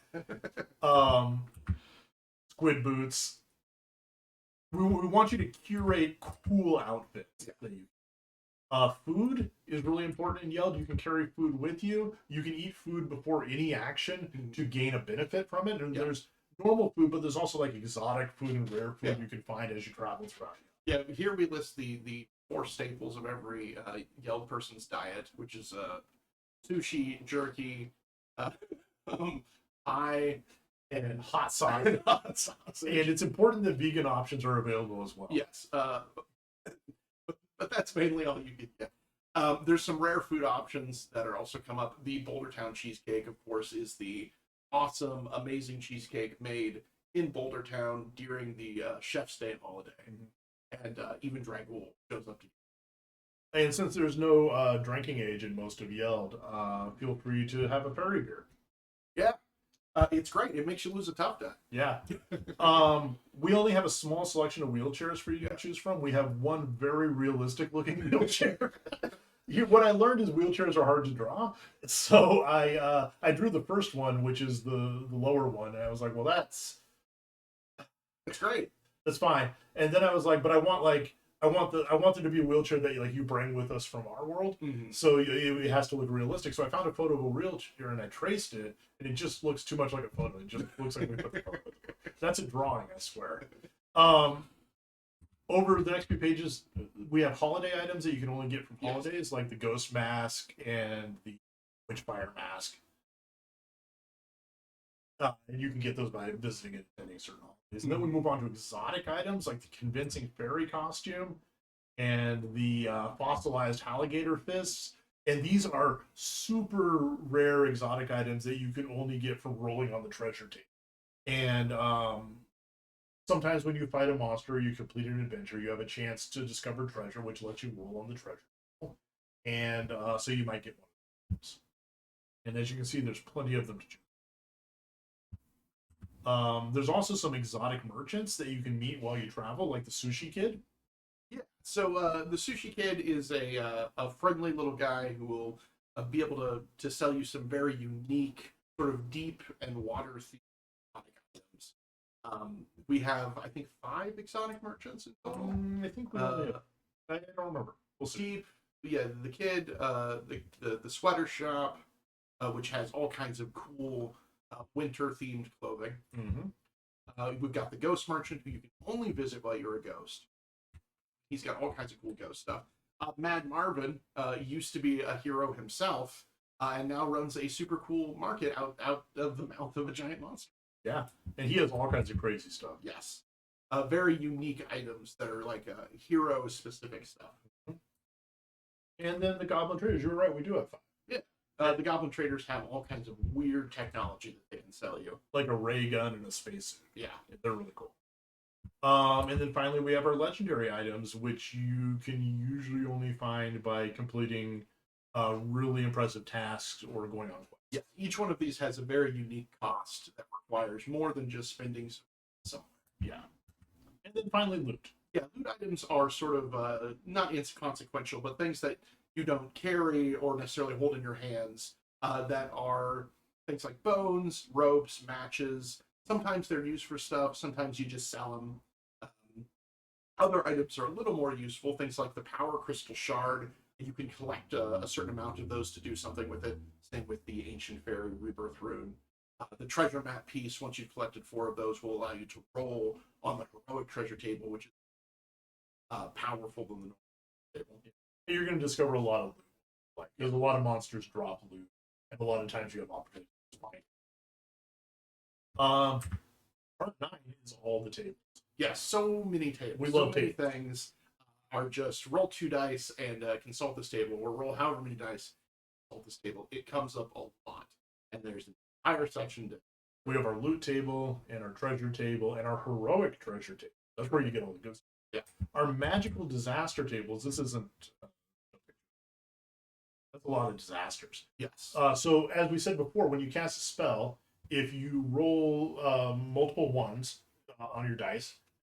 Squid boots. We want you to curate cool outfits that you. Food is really important in Yeld. You can carry food with you. You can eat food before any action to gain a benefit from it. And there's normal food, but there's also like exotic food and rare food you can find as you travel throughout. Yeah, here we list the 4 staples of every Yeld person's diet, which is sushi, jerky, pie, and hot sauce. And it's important that vegan options are available as well. Yes, but that's mainly all you can get. There's some rare food options that are also come up. The Boulder Town cheesecake, of course, is the awesome, amazing cheesecake made in Boulder Town during the Chef's Day holiday. And even Dragul shows up to you. And since there's no drinking age in most of Yeld, feel free to have a fairy beer. Yeah, it's great. It makes you lose a tough day. Yeah. We only have a small selection of wheelchairs for you to choose from. We have one very realistic looking wheelchair. What I learned is wheelchairs are hard to draw. So I drew the first one, which is the lower one. And I was like, well, that's great. That's fine. And then I was like, but I want there to be a wheelchair that like you bring with us from our world. So it has to look realistic. So I found a photo of a wheelchair and I traced it, and it just looks too much like a photo. It just looks like we put the photo. That's a drawing, I swear. Over the next few pages, we have holiday items that you can only get from holidays, like the ghost mask and the witchfire mask. And you can get those by visiting and attending certain holidays. And then we move on to exotic items like the convincing fairy costume and the fossilized alligator fists. And these are super rare exotic items that you can only get from rolling on the treasure table. And sometimes when you fight a monster, you complete an adventure, you have a chance to discover treasure, which lets you roll on the treasure table. And so you might get one of those. And as you can see, there's plenty of them to choose. There's also some exotic merchants that you can meet while you travel, like the Sushi Kid. Yeah. So the Sushi Kid is a friendly little guy who will be able to sell you some very unique, sort of deep and water-themed items. We have, I think, 5 exotic merchants in total. I think we only have. I don't remember. We'll see. Yeah, the Kid, the sweater shop, which has all kinds of cool winter-themed clothing. We've got the ghost merchant, who you can only visit while you're a ghost. He's got all kinds of cool ghost stuff. Mad Marvin used to be a hero himself, and now runs a super cool market out of the mouth of a giant monster. Yeah, and he has all kinds of crazy stuff. Yes. Very unique items that are like hero-specific stuff. And then the Goblin Traders, you were right, we do have 5. The Goblin Traders have all kinds of weird technology that they can sell you. Like a ray gun and a spacesuit. Yeah. They're really cool. And then finally we have our legendary items, which you can usually only find by completing really impressive tasks or going on quests. Yeah, each one of these has a very unique cost that requires more than just spending somewhere. Yeah. And then finally loot. Yeah, loot items are sort of not inconsequential, but things that you don't carry or necessarily hold in your hands that things like bones, ropes, matches. Sometimes they're used for stuff. Sometimes you just sell them. Other items are a little more useful. Things like the power crystal shard. You can collect a certain amount of those to do something with it. Same with the ancient fairy rebirth rune. The treasure map piece, once you've collected 4 of those, will allow you to roll on the heroic treasure table, which is powerful than the normal table. You're going to discover a lot of loot. Like, there's a lot of monsters drop loot, and a lot of times you have opportunities to find. Part 9 is all the tables. Yes, so many tables. We love so many things are just roll 2 dice and consult this table, or roll however many dice, consult this table. It comes up a lot, and there's an entire section. We have our loot table, and our treasure table, and our heroic treasure table. That's where you get all the good stuff. Yeah. Our magical disaster tables, this isn't... that's a lot of disasters. Yes. So, as we said before, when you cast a spell, if you roll multiple ones on your dice,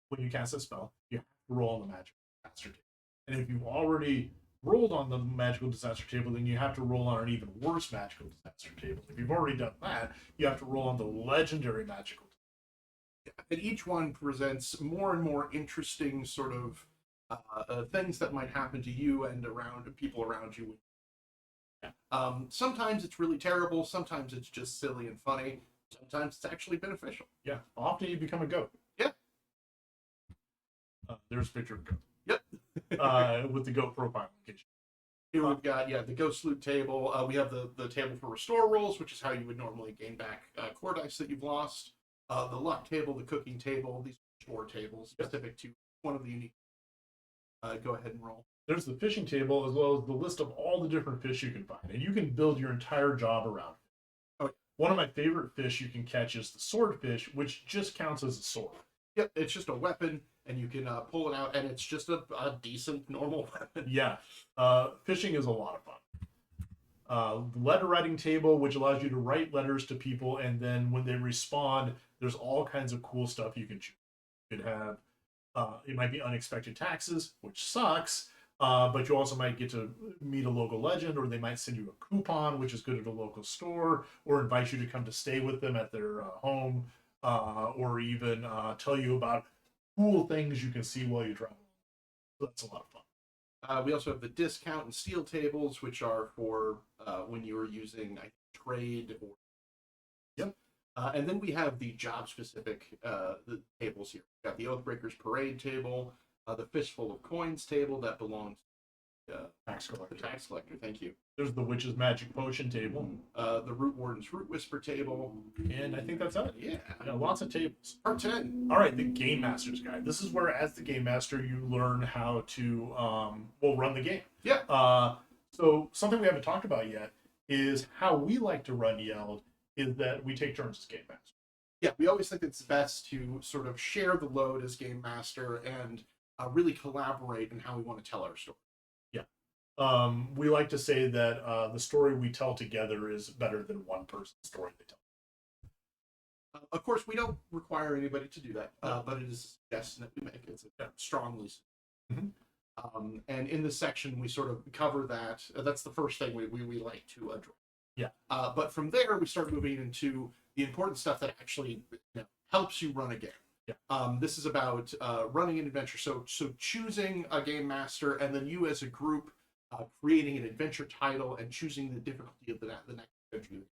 when you cast a spell, you have to roll on the magical disaster table. And if you've already rolled on the magical disaster table, then you have to roll on an even worse magical disaster table. If you've already done that, you have to roll on the legendary magical table. And each one presents more and more interesting sort of things that might happen to you and around people around you. Sometimes it's really terrible. Sometimes it's just silly and funny. Sometimes it's actually beneficial. Yeah. Often you become a goat. Yeah. There's a picture of a goat. Yep. With the goat profile location. Here we've got, the ghost loot table. We have the table for restore rolls, which is how you would normally gain back core dice that you've lost. The luck table, the cooking table, these restore tables specific to one of the unique. Go ahead and roll. There's the fishing table, as well as the list of all the different fish you can find. And you can build your entire job around it. Oh, one of my favorite fish you can catch is the swordfish, which just counts as a sword. Yep, it's just a weapon, and you can pull it out, and it's just a decent, normal weapon. Yeah. Fishing is a lot of fun. Letter writing table, which allows you to write letters to people, and then when they respond, there's all kinds of cool stuff you can choose. You could have, it might be unexpected taxes, which sucks, but you also might get to meet a local legend, or they might send you a coupon, which is good at a local store, or invite you to come to stay with them at their home, or even tell you about cool things you can see while you travel. So that's a lot of fun. We also have the discount and steal tables, which are for when you are using trade or. Yep. And then we have the job-specific the tables here. We've got the Oathbreakers Parade table, the Fistful of Coins table that belongs to Tax collector. the tax collector. Thank you. There's the Witch's Magic Potion table. The Root Warden's Root Whisper table. And I think that's it. Yeah. Lots of tables. Part 10. All right, the Game Master's Guide. This is where, as the Game Master, you learn how to, run the game. Yeah. So something we haven't talked about yet is how we like to run Yeld is that we take turns as Game Master. Yeah, we always think it's best to sort of share the load as Game Master and really collaborate in how we want to tell our story. We like to say that the story we tell together is better than one person's story they tell. Of course, we don't require anybody to do that, but it is a suggestion that we make. It's a strongly. Mm-hmm. And in this section, we sort of cover that. That's the first thing we like to address. Yeah. But from there, we start moving into the important stuff that actually helps you run a game. Yeah. This is about running an adventure. So choosing a game master, and then you as a group creating an adventure title and choosing the difficulty of the next adventure.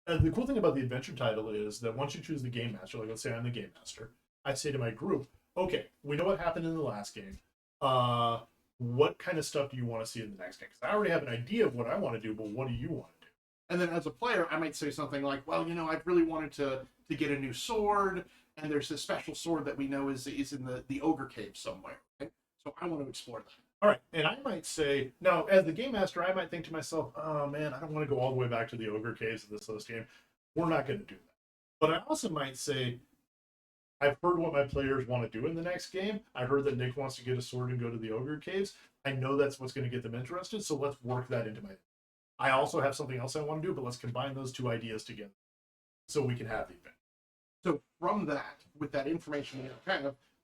And the cool thing about the adventure title is that once you choose the game master, like let's say I'm the game master, I say to my group, okay, we know what happened in the last game. What kind of stuff do you want to see in the next game? Because I already have an idea of what I want to do, but what do you want to do? And then as a player, I might say something like, well, I've really wanted to get a new sword, and there's this special sword that we know is in the ogre cave somewhere. Right? So I want to explore that. All right, and I might say, now, as the game master, I might think to myself, oh man, I don't want to go all the way back to the ogre caves of this last game. We're not going to do that. But I also might say, I've heard what my players want to do in the next game. I heard that Nick wants to get a sword and go to the ogre caves. I know that's what's going to get them interested, so let's work that into my... I also have something else I want to do, but let's combine those two ideas together so we can have the event. So from that, with that information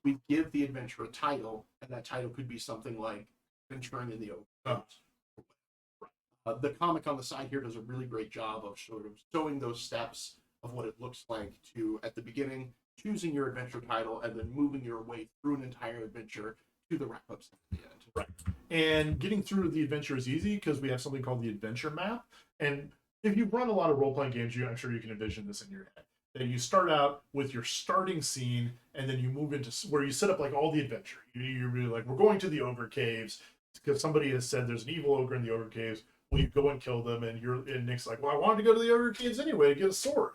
we give the adventure a title, and that title could be something like Adventuring in the Ogre. The comic on the side here does a really great job of sort of showing those steps of what it looks like to, at the beginning, choosing your adventure title and then moving your way through an entire adventure to the wrap-ups at the end. Right. And getting through the adventure is easy because we have something called the adventure map. And if you've run a lot of role-playing games, I'm sure you can envision this in your head. That you start out with your starting scene, and then you move into where you set up like all the adventure. You're really like, we're going to the ogre caves because somebody has said there's an evil ogre in the ogre caves. Will you go and kill them? And Nick's like, well, I wanted to go to the ogre caves anyway to get a sword.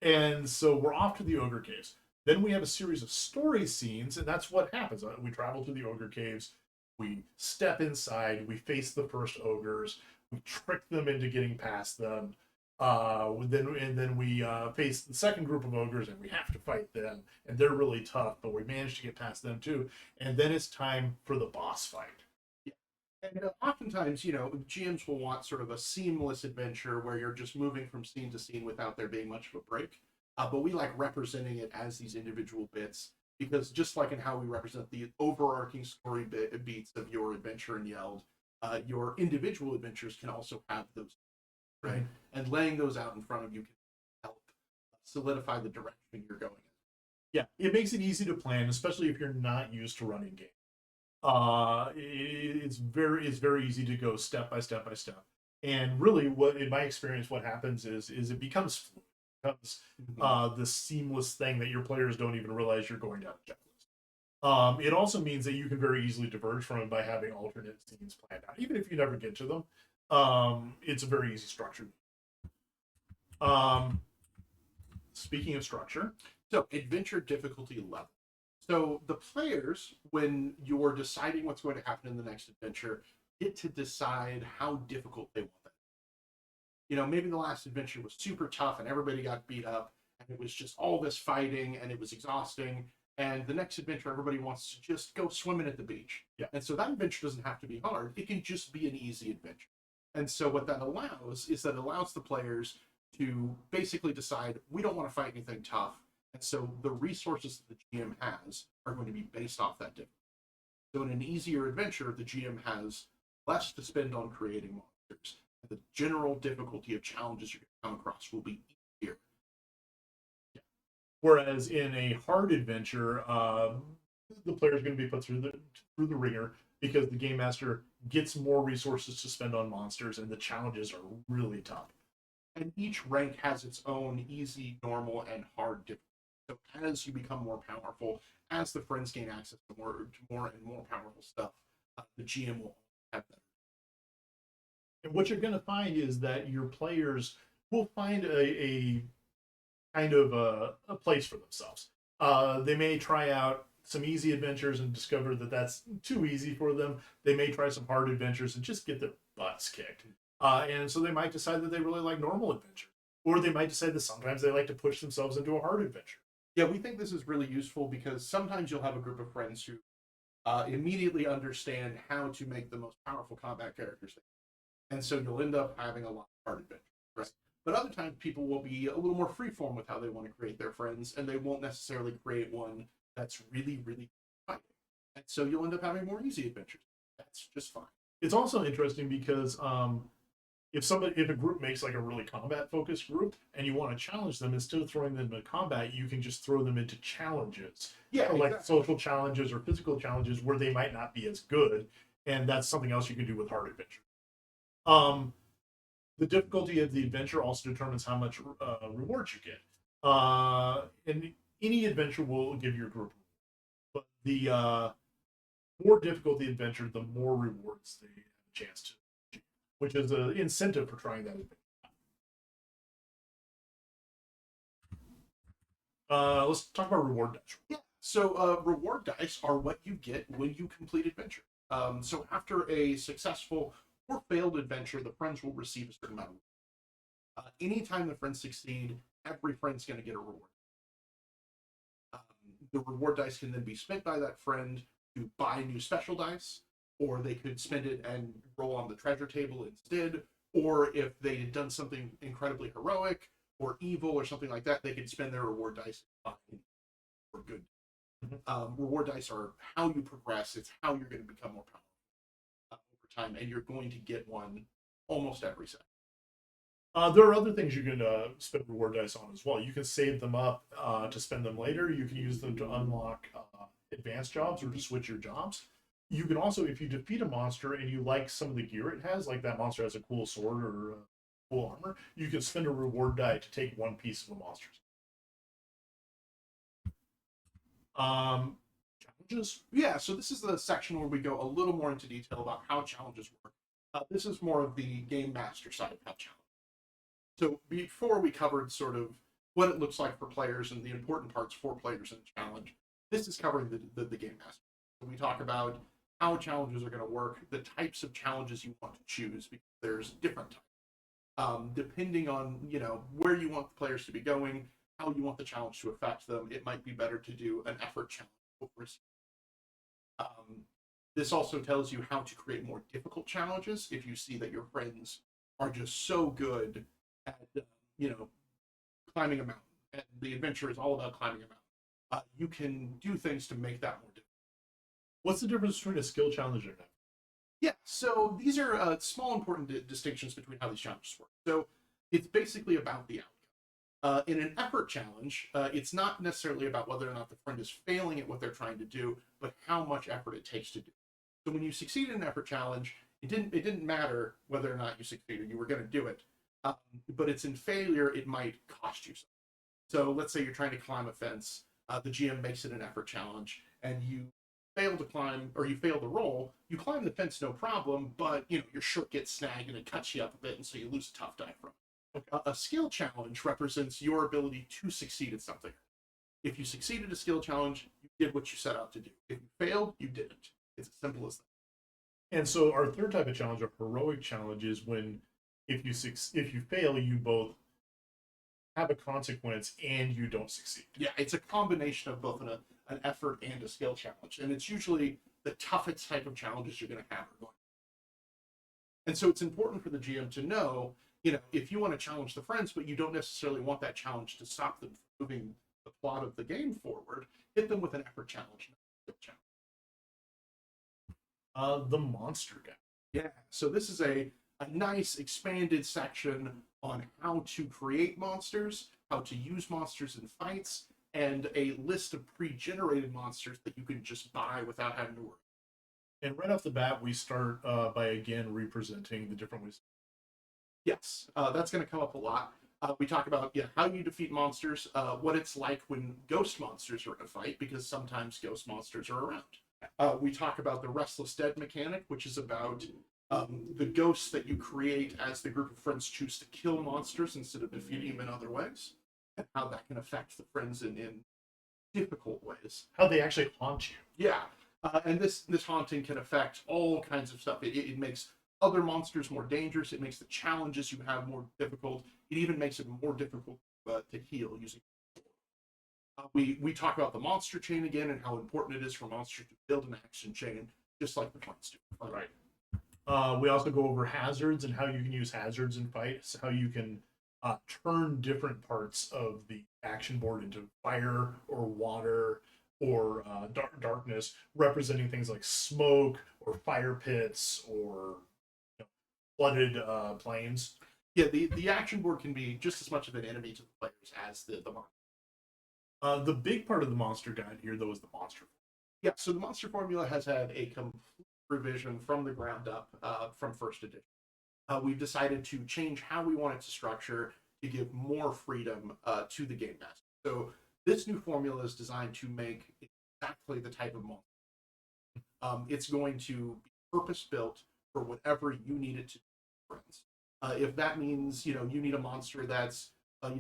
And so we're off to the ogre caves. Then we have a series of story scenes, and that's what happens. We travel to the ogre caves. We step inside. We face the first ogres. We trick them into getting past them. Then we face the second group of ogres, and we have to fight them. And they're really tough, but we manage to get past them too. And then it's time for the boss fight. And oftentimes, GMs will want sort of a seamless adventure where you're just moving from scene to scene without there being much of a break. But we like representing it as these individual bits because just like in how we represent the overarching story beats of your adventure in Yeld, your individual adventures can also have those, right? Mm-hmm. And laying those out in front of you can help solidify the direction you're going in. Yeah, it makes it easy to plan, especially if you're not used to running games. It's very easy to go step by step by step. And really, what in my experience, what happens is it becomes fluid. Becomes the seamless thing that your players don't even realize you're going down a checklist. It also means that you can very easily diverge from it by having alternate scenes planned out, even if you never get to them. It's a very easy structure. Speaking of structure, so adventure difficulty level. So the players, when you're deciding what's going to happen in the next adventure, get to decide how difficult they want that. Maybe the last adventure was super tough and everybody got beat up and it was just all this fighting and it was exhausting. And the next adventure, everybody wants to just go swimming at the beach. Yeah. And so that adventure doesn't have to be hard. It can just be an easy adventure. And so what that allows is that it allows the players to basically decide, we don't want to fight anything tough. And so the resources that the GM has are going to be based off that difference. So in an easier adventure, the GM has less to spend on creating monsters. And the general difficulty of challenges you're going to come across will be easier. Yeah. Whereas in a hard adventure, the player is going to be put through the ringer because the game master gets more resources to spend on monsters, and the challenges are really tough. And each rank has its own easy, normal, and hard difficulty. So as you become more powerful, as the friends gain access to more and more powerful stuff, the GM will have that. And what you're going to find is that your players will find a kind of a place for themselves. They may try out some easy adventures and discover that that's too easy for them. They may try some hard adventures and just get their butts kicked. And so they might decide that they really like normal adventure. Or they might decide that sometimes they like to push themselves into a hard adventure. Yeah, we think this is really useful because sometimes you'll have a group of friends who immediately understand how to make the most powerful combat characters. And so you'll end up having a lot of hard adventures. Right? But other times people will be a little more freeform with how they want to create their friends, and they won't necessarily create one that's really, really fighting. And so you'll end up having more easy adventures. That's just fine. It's also interesting because if a group makes like a really combat focused group and you want to challenge them, instead of throwing them into combat, you can just throw them into challenges. Yeah, like exactly. Social challenges or physical challenges where they might not be as good, and that's something else you can do with hard adventure. The difficulty of the adventure also determines how much rewards you get. And any adventure will give your group, but the more difficult the adventure, the more rewards they have a chance to. Which is an incentive for trying that adventure. Let's talk about reward dice. Yeah. So reward dice are what you get when you complete adventure. So after a successful or failed adventure, the friends will receive a certain amount of reward. Anytime the friends succeed, every friend's going to get a reward. The reward dice can then be spent by that friend to buy new special dice, or they could spend it and roll on the treasure table instead, or if they had done something incredibly heroic or evil or something like that, they could spend their reward dice for good. Mm-hmm. Reward dice are how you progress. It's how you're going to become more powerful over time, and you're going to get one almost every set. There are other things you can spend reward dice on as well. You can save them up to spend them later. You can use them to unlock advanced jobs or to switch your jobs. You can also, if you defeat a monster and you like some of the gear it has, like that monster has a cool sword or cool armor, you can spend a reward die to take one piece of a monster's. Challenges? Yeah, so this is the section where we go a little more into detail about how challenges work. This is more of the game master side of how challenges. So before we covered sort of what it looks like for players and the important parts for players in a challenge, this is covering the game master. So we talk about how challenges are going to work, the types of challenges you want to choose, because there's different types. Depending on, where you want the players to be going, how you want the challenge to affect them, it might be better to do an effort challenge over this also tells you how to create more difficult challenges if you see that your friends are just so good at, climbing a mountain, and the adventure is all about climbing a mountain. You can do things to make that more difficult. What's the difference between a skill challenge and an effort? Yeah, so these are small important distinctions between how these challenges work. So it's basically about the outcome. In an effort challenge, it's not necessarily about whether or not the friend is failing at what they're trying to do, but how much effort it takes to do. So when you succeed in an effort challenge, it didn't matter whether or not you succeeded; you were going to do it. But it's in failure, it might cost you something. So let's say you're trying to climb a fence. The GM makes it an effort challenge, and you fail to climb, or you fail to roll. You climb the fence, no problem, but your shirt gets snagged and it cuts you up a bit, and so you lose a tough die from it. A skill challenge represents your ability to succeed at something. If you succeeded a skill challenge, you did what you set out to do. If you failed, you didn't. It's as simple as that. And so our third type of challenge, a heroic challenge, is when if you fail, you both have a consequence and you don't succeed. Yeah, it's a combination of both an effort and a skill challenge, and it's usually the toughest type of challenges you're going to have. And so it's important for the GM to know, if you want to challenge the friends, but you don't necessarily want that challenge to stop them from moving the plot of the game forward, hit them with an effort challenge, not a skill challenge. The monster guy. Yeah, so this is a nice expanded section on how to create monsters, how to use monsters in fights, and a list of pre-generated monsters that you can just buy without having to worry. And right off the bat, we start by again representing the different ways. Yes, that's going to come up a lot. We talk about how you defeat monsters, what it's like when ghost monsters are in a fight, because sometimes ghost monsters are around. We talk about the Restless Dead mechanic, which is about the ghosts that you create as the group of friends choose to kill monsters instead of defeating them in other ways, and how that can affect the friends in difficult ways. How they actually haunt you. Yeah, and this haunting can affect all kinds of stuff. It makes other monsters more dangerous. It makes the challenges you have more difficult. It even makes it more difficult to heal using. We talk about the monster chain again and how important it is for monsters to build an action chain, just like the friends do. Right. We also go over hazards and how you can use hazards in fights, how you can turn different parts of the action board into fire or water or darkness, representing things like smoke or fire pits or flooded plains. Yeah, the action board can be just as much of an enemy to the players as the monster. The big part of the monster guide here, though, is the monster. Yeah, so the monster formula has had a complete revision from the ground up from first edition. We've decided to change how we want it to structure to give more freedom to the game master. So this new formula is designed to make exactly the type of monster. It's going to be purpose-built for whatever you need it to do, friends. If that means you need a monster that's a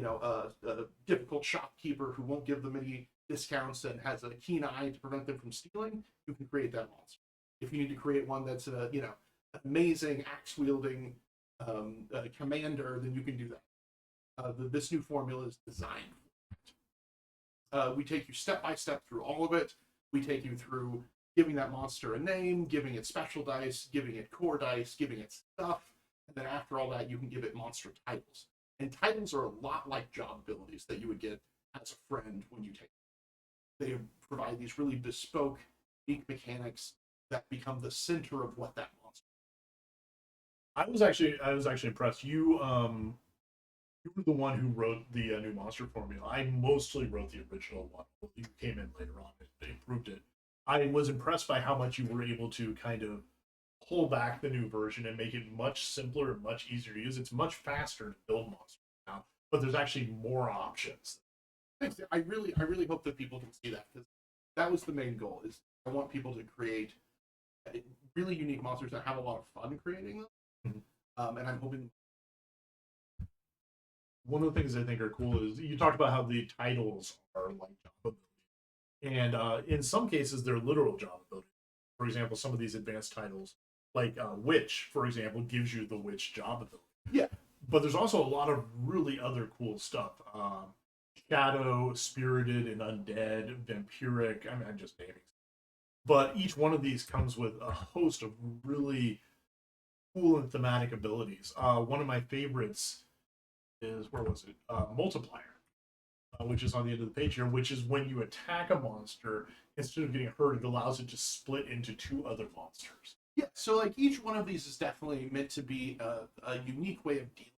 difficult shopkeeper who won't give them any discounts and has a keen eye to prevent them from stealing, you can create that monster. If you need to create one that's an amazing axe wielding commander, then you can do that. This new formula is designed for that. We take you step by step through all of it. We take you through giving that monster a name, giving it special dice, giving it core dice, giving it stuff, and then after all that, you can give it monster titles. And titles are a lot like job abilities that you would get as a friend when you take them. They provide these really bespoke, unique mechanics that become the center of what that monster is. I was actually impressed. You were the one who wrote the new monster formula. I mostly wrote the original one. You came in later on and improved it. I was impressed by how much you were able to kind of pull back the new version and make it much simpler and much easier to use. It's much faster to build monsters now, but there's actually more options. Thanks. I really hope that people can see that, because that was the main goal. Is I want people to create really unique monsters and have a lot of fun creating them. Mhm. And I'm hoping. One of the things I think are cool is you talked about how the titles are like job abilities. And in some cases, they're literal job abilities. For example, some of these advanced titles, like Witch, for example, gives you the Witch job ability. Yeah. But there's also a lot of really other cool stuff. Shadow, Spirited, and Undead, Vampiric. I mean, I'm just naming. But each one of these comes with a host of really cool and thematic abilities. One of my favorites is, where was it? Multiplier, which is on the end of the page here, which is when you attack a monster, instead of getting hurt, it allows it to split into two other monsters. Yeah, so like each one of these is definitely meant to be a unique way of dealing,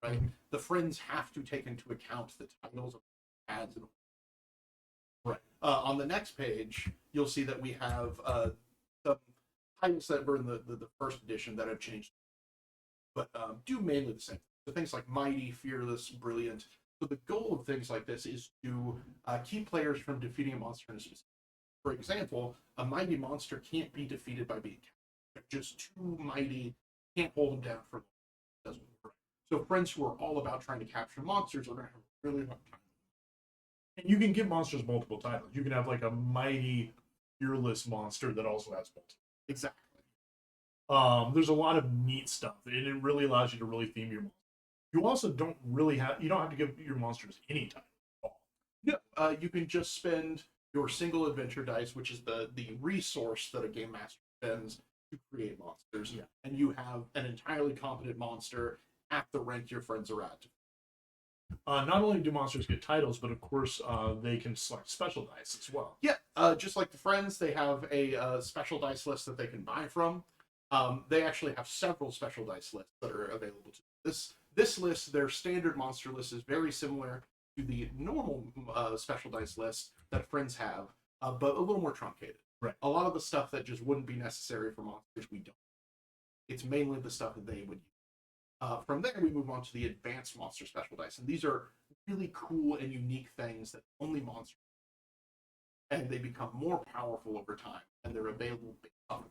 right? Mhm. The friends have to take into account the titles of ads and Right. on the next page, you'll see that we have some titles that were in the first edition that have changed, but do mainly the same. So things like Mighty, Fearless, Brilliant. So the goal of things like this is to keep players from defeating a monster in a specific. For example, a mighty monster can't be defeated by being captured. They're just too mighty, can't hold them down for long. Doesn't work. So friends who are all about trying to capture monsters are going to have a really hard time. And you can give monsters multiple titles. You can have like a mighty, fearless monster that also has multiple. Exactly. There's a lot of neat stuff, and it really allows you to really theme your monster. You also don't have to give your monsters any title at all. Yeah, you can just spend your single adventure dice, which is the resource that a game master spends to create monsters, Yeah. and you have an entirely competent monster at the rank your friends are at. Not only do monsters get titles, but of course they can select special dice as well. Yeah, just like the friends, they have a special dice list that they can buy from. They actually have several special dice lists that are available to this list. Their standard monster list is very similar to the normal special dice list that friends have, but a little more truncated. Right. A lot of the stuff that just wouldn't be necessary for monsters, we don't. It's mainly the stuff that they would use. From there, we move on to the advanced monster special dice, and these are really cool and unique things that only monsters, and they become more powerful over time, and they're available based on.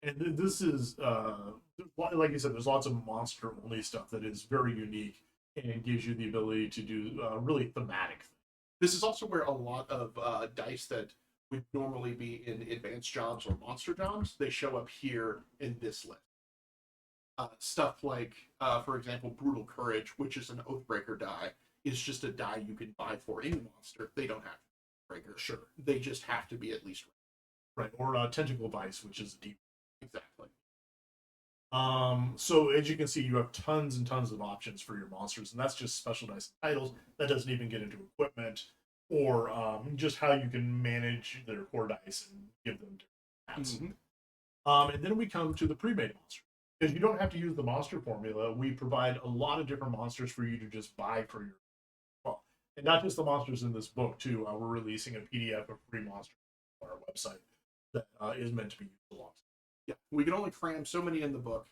And this is, like you said, there's lots of monster only stuff that is very unique and gives you the ability to do really thematic things. This is also where a lot of dice that would normally be in advanced jobs or monster jobs, they show up here in this list. Stuff like, for example, Brutal Courage, which is an Oathbreaker die, is just a die you can buy for any monster. They don't have to be breaker. Sure. They just have to be at least right. Or Tentacle Vice, which is a deep. exactly. So as you can see, you have tons and tons of options for your monsters, and that's just special dice titles. That doesn't even get into equipment or just how you can manage their core dice and give them different stats. Mm-hmm. And then we come to the pre-made monster. Because you don't have to use the monster formula, we provide a lot of different monsters for you to just buy for your well, and not just the monsters in this book too. We're releasing a PDF of free monsters on our website that is meant to be used alongside. Yeah, we can only cram so many in the book,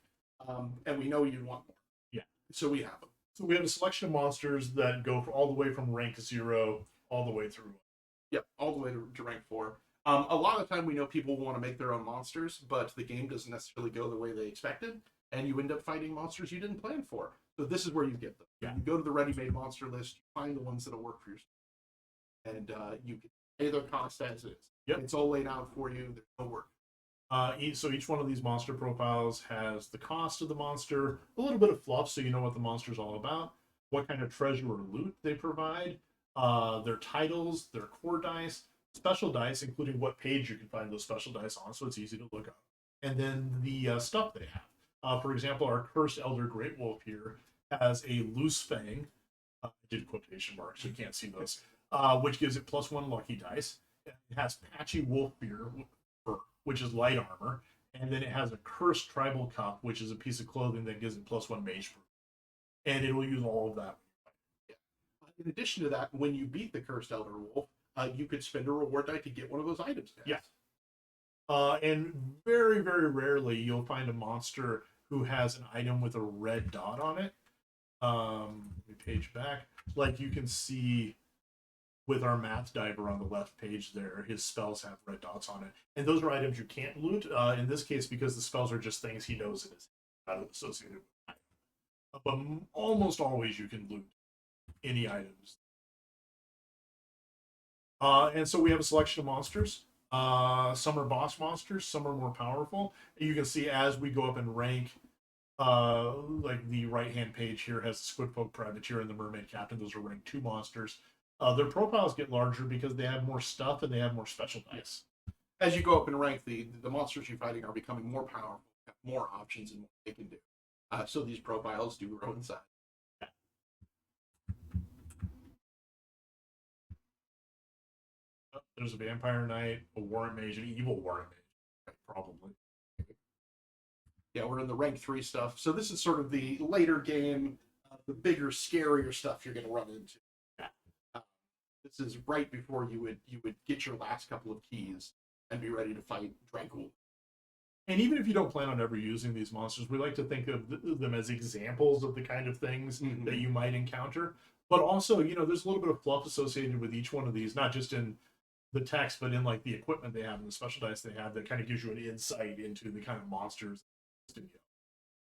and we know you'd want more. Yeah, so we have them. So we have a selection of monsters that go all the way from rank 0 all the way through. Yep, all the way to rank 4. A lot of the time we know people want to make their own monsters, but the game doesn't necessarily go the way they expected, and you end up fighting monsters you didn't plan for. So this is where you get them. Yeah. You go to the ready-made monster list, find the ones that'll work for you, and you can pay their cost as is. Yep. It's all laid out for you. There's no work. So each one of these monster profiles has the cost of the monster, a little bit of fluff so you know what the monster's all about, what kind of treasure or loot they provide, their titles, their core dice, special dice, including what page you can find those special dice on, so it's easy to look up, and then the stuff they have. For example, our Cursed Elder Great Wolf here has a loose fang. I did quotation marks, so you can't see those, which gives it +1 lucky dice. It has patchy wolf fur, which is light armor, and then it has a cursed tribal cup, which is a piece of clothing that gives it +1 mage proof, and it will use all of that. Yeah. In addition to that, when you beat the cursed elder wolf, you could spend a reward die to get one of those items. Yeah. And very, very rarely you'll find a monster who has an item with a red dot on it. Let me page back. Like you can see with our math diver on the left page there, his spells have red dots on it. And those are items you can't loot. In this case, because the spells are just things he knows it is not associated with it. But almost always you can loot any items. And so we have a selection of monsters. Some are boss monsters, some are more powerful. You can see as we go up in rank, like the right-hand page here has the Squidpoke Privateer and the Mermaid Captain. Those are rank 2 monsters. Their profiles get larger because they have more stuff and they have more special dice. As you go up in rank, the monsters you're fighting are becoming more powerful, have more options in what they can do. So these profiles do grow in size. There's a Vampire Knight, a Warrant Mage, an Evil Warrant Mage, probably. Yeah, we're in the rank 3 stuff. So this is sort of the later game, the bigger, scarier stuff you're going to run into. This is right before you would get your last couple of keys and be ready to fight Dragul. And even if you don't plan on ever using these monsters, we like to think of them as examples of the kind of things that you might encounter. But also, there's a little bit of fluff associated with each one of these, not just in the text, but in like the equipment they have and the special dice they have that kind of gives you an insight into the kind of monsters.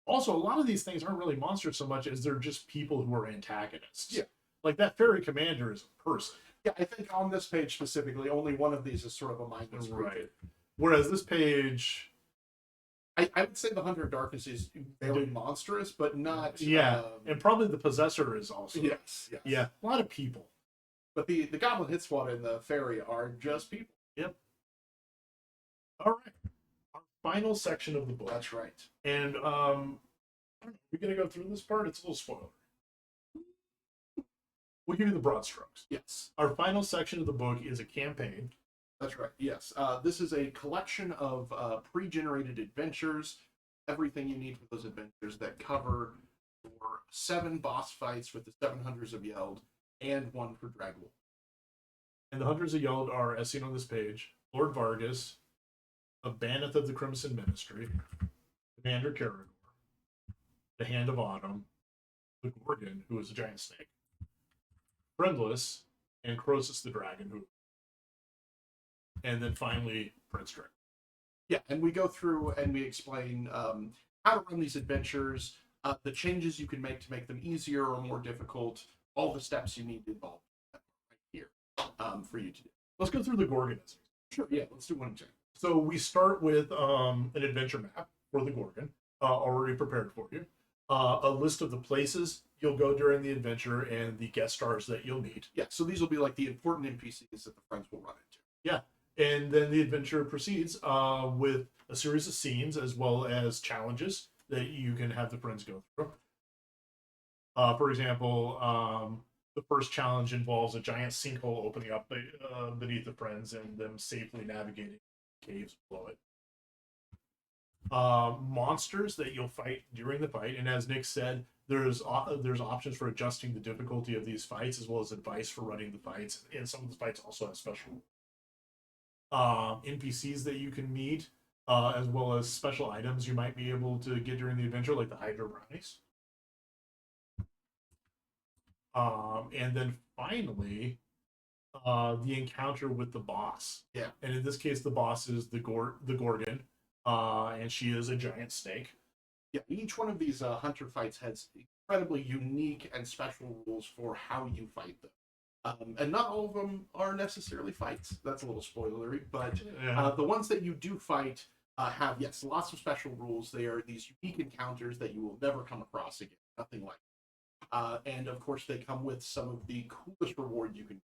Also, a lot of these things aren't really monsters so much as they're just people who are antagonists. Yeah. Like that fairy commander is a person. Yeah, I think on this page specifically, only one of these is sort of a mindless creature. Right. Whereas this page, I would say the Hunter of Darkness is very monstrous, but not. Yeah, and probably the Possessor is also. Yes. Yeah, a lot of people. But the Goblin Hit Squad and the Fairy are just people. Yep. All right. Our final section of the book. That's right. And we're gonna go through this part. It's a little spoiler. We'll give you the broad strokes. Yes. Our final section of the book is a campaign. That's right. Yes. This is a collection of pre-generated adventures. Everything you need for those adventures that cover for 7 boss fights with the 7 Hunters of Yeld and 1 for Dragul. And the Hunters of Yeld are, as seen on this page, Lord Vargas, a Bannoth of the Crimson Ministry, Commander Caragor, the Hand of Autumn, the Gorgon, who is a giant snake, Friendless, and Croesus the Dragon, and then finally Prince Drake. Yeah, and we go through and we explain how to run these adventures, the changes you can make to make them easier or more difficult, all the steps you need involved right here for you to do. Let's go through the Gorgon. Sure, yeah, let's do 1 and 2. So we start with an adventure map for the Gorgon, already prepared for you. A list of the places you'll go during the adventure and the guest stars that you'll meet. Yeah, so these will be like the important NPCs that the friends will run into. Yeah, and then the adventure proceeds with a series of scenes as well as challenges that you can have the friends go through. For example, the first challenge involves a giant sinkhole opening up beneath the friends and them safely navigating caves below it. Monsters that you'll fight during the fight, and as Nick said, there's options for adjusting the difficulty of these fights as well as advice for running the fights, and some of the fights also have special NPCs that you can meet, as well as special items you might be able to get during the adventure, like the Hydra Brownies. And then finally, the encounter with the boss. Yeah. And in this case, the boss is the Gorgon, and she is a giant snake. Yeah, each one of these hunter fights has incredibly unique and special rules for how you fight them. And not all of them are necessarily fights. That's a little spoilery, but the ones that you do fight have, yes, lots of special rules. They are these unique encounters that you will never come across again. Nothing like that. And of course, they come with some of the coolest reward you can.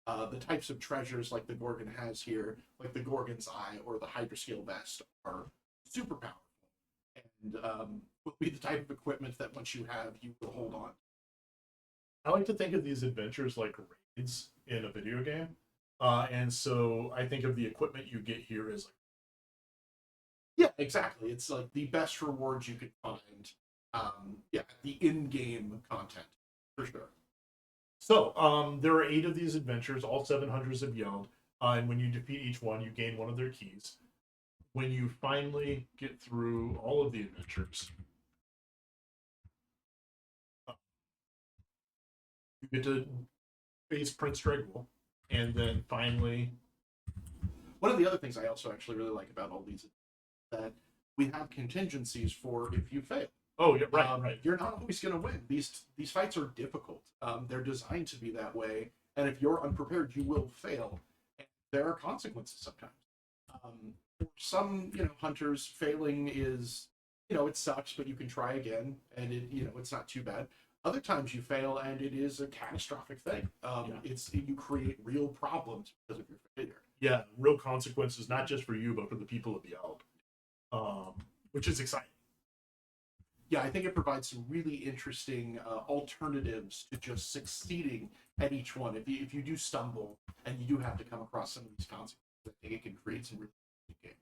The types of treasures like the Gorgon has here, like the Gorgon's Eye or the Hydrascale Vest, are super powerful. And will be the type of equipment that once you have, you will hold on. I like to think of these adventures like raids in a video game. And so I think of the equipment you get here as like Yeah, exactly. It's like the best rewards you could find. Yeah, the in-game content for sure. So, there are 8 of these adventures, all 700s of Yeld, and when you defeat each one, you gain one of their keys. When you finally get through all of the adventures, you get to face Prince Dragul, and then finally, One of the other things I also actually really like about all these is that we have contingencies for if you fail. oh yeah, right. You're not always going to win. These fights are difficult. They're designed to be that way, and if you're unprepared, you will fail. And there are consequences sometimes. For some, hunters, failing is, it sucks, but you can try again, and it's not too bad. Other times you fail, and it is a catastrophic thing. You create real problems because of your failure. Yeah, real consequences, not just for you, but for the people of Yeld, which is exciting. Yeah, I think it provides some really interesting alternatives to just succeeding at each one. If you do stumble and you do have to come across some of these consequences, I think it can create some really interesting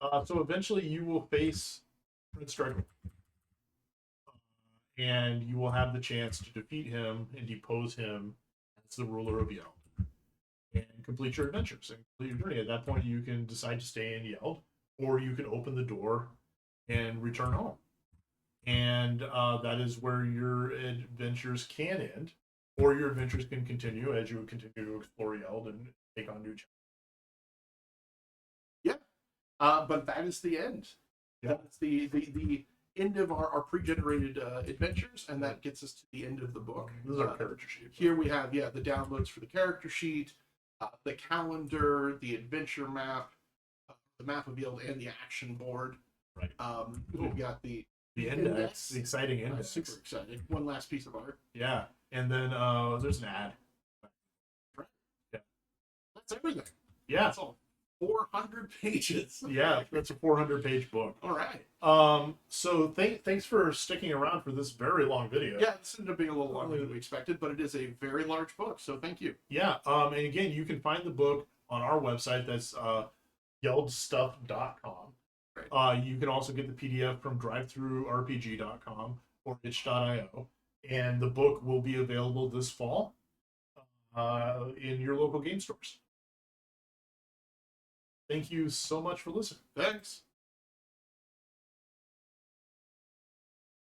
game. So eventually, you will face Prince Dragul, and you will have the chance to defeat him and depose him as the ruler of Yeld, and complete your adventures and complete your journey. At that point, you can decide to stay in Yeld, or you can open the door and return home. And that is where your adventures can end, or your adventures can continue as you continue to explore Yeld and take on new challenges. Yeah, but that is the end. Yeah. That's the end of our pre-generated adventures, and that gets us to the end of the book. This is our character sheet. Here we have the downloads for the character sheet, the calendar, the adventure map, the map of Yeld, and the action board. Right. We've got the index, the exciting index. Super excited. One last piece of art. Yeah, and then there's an ad. Right. Yeah. That's everything. Yeah. That's all 400 pages. Yeah, that's a 400-page book. All right. So thanks for sticking around for this very long video. Yeah, this ended up being a little longer than we expected, but it is a very large book, so thank you. Yeah. And again, you can find the book on our website. That's yeldstuff.com. Right. You can also get the PDF from drivethrurpg.com or itch.io. And the book will be available this fall in your local game stores. Thank you so much for listening. Thanks.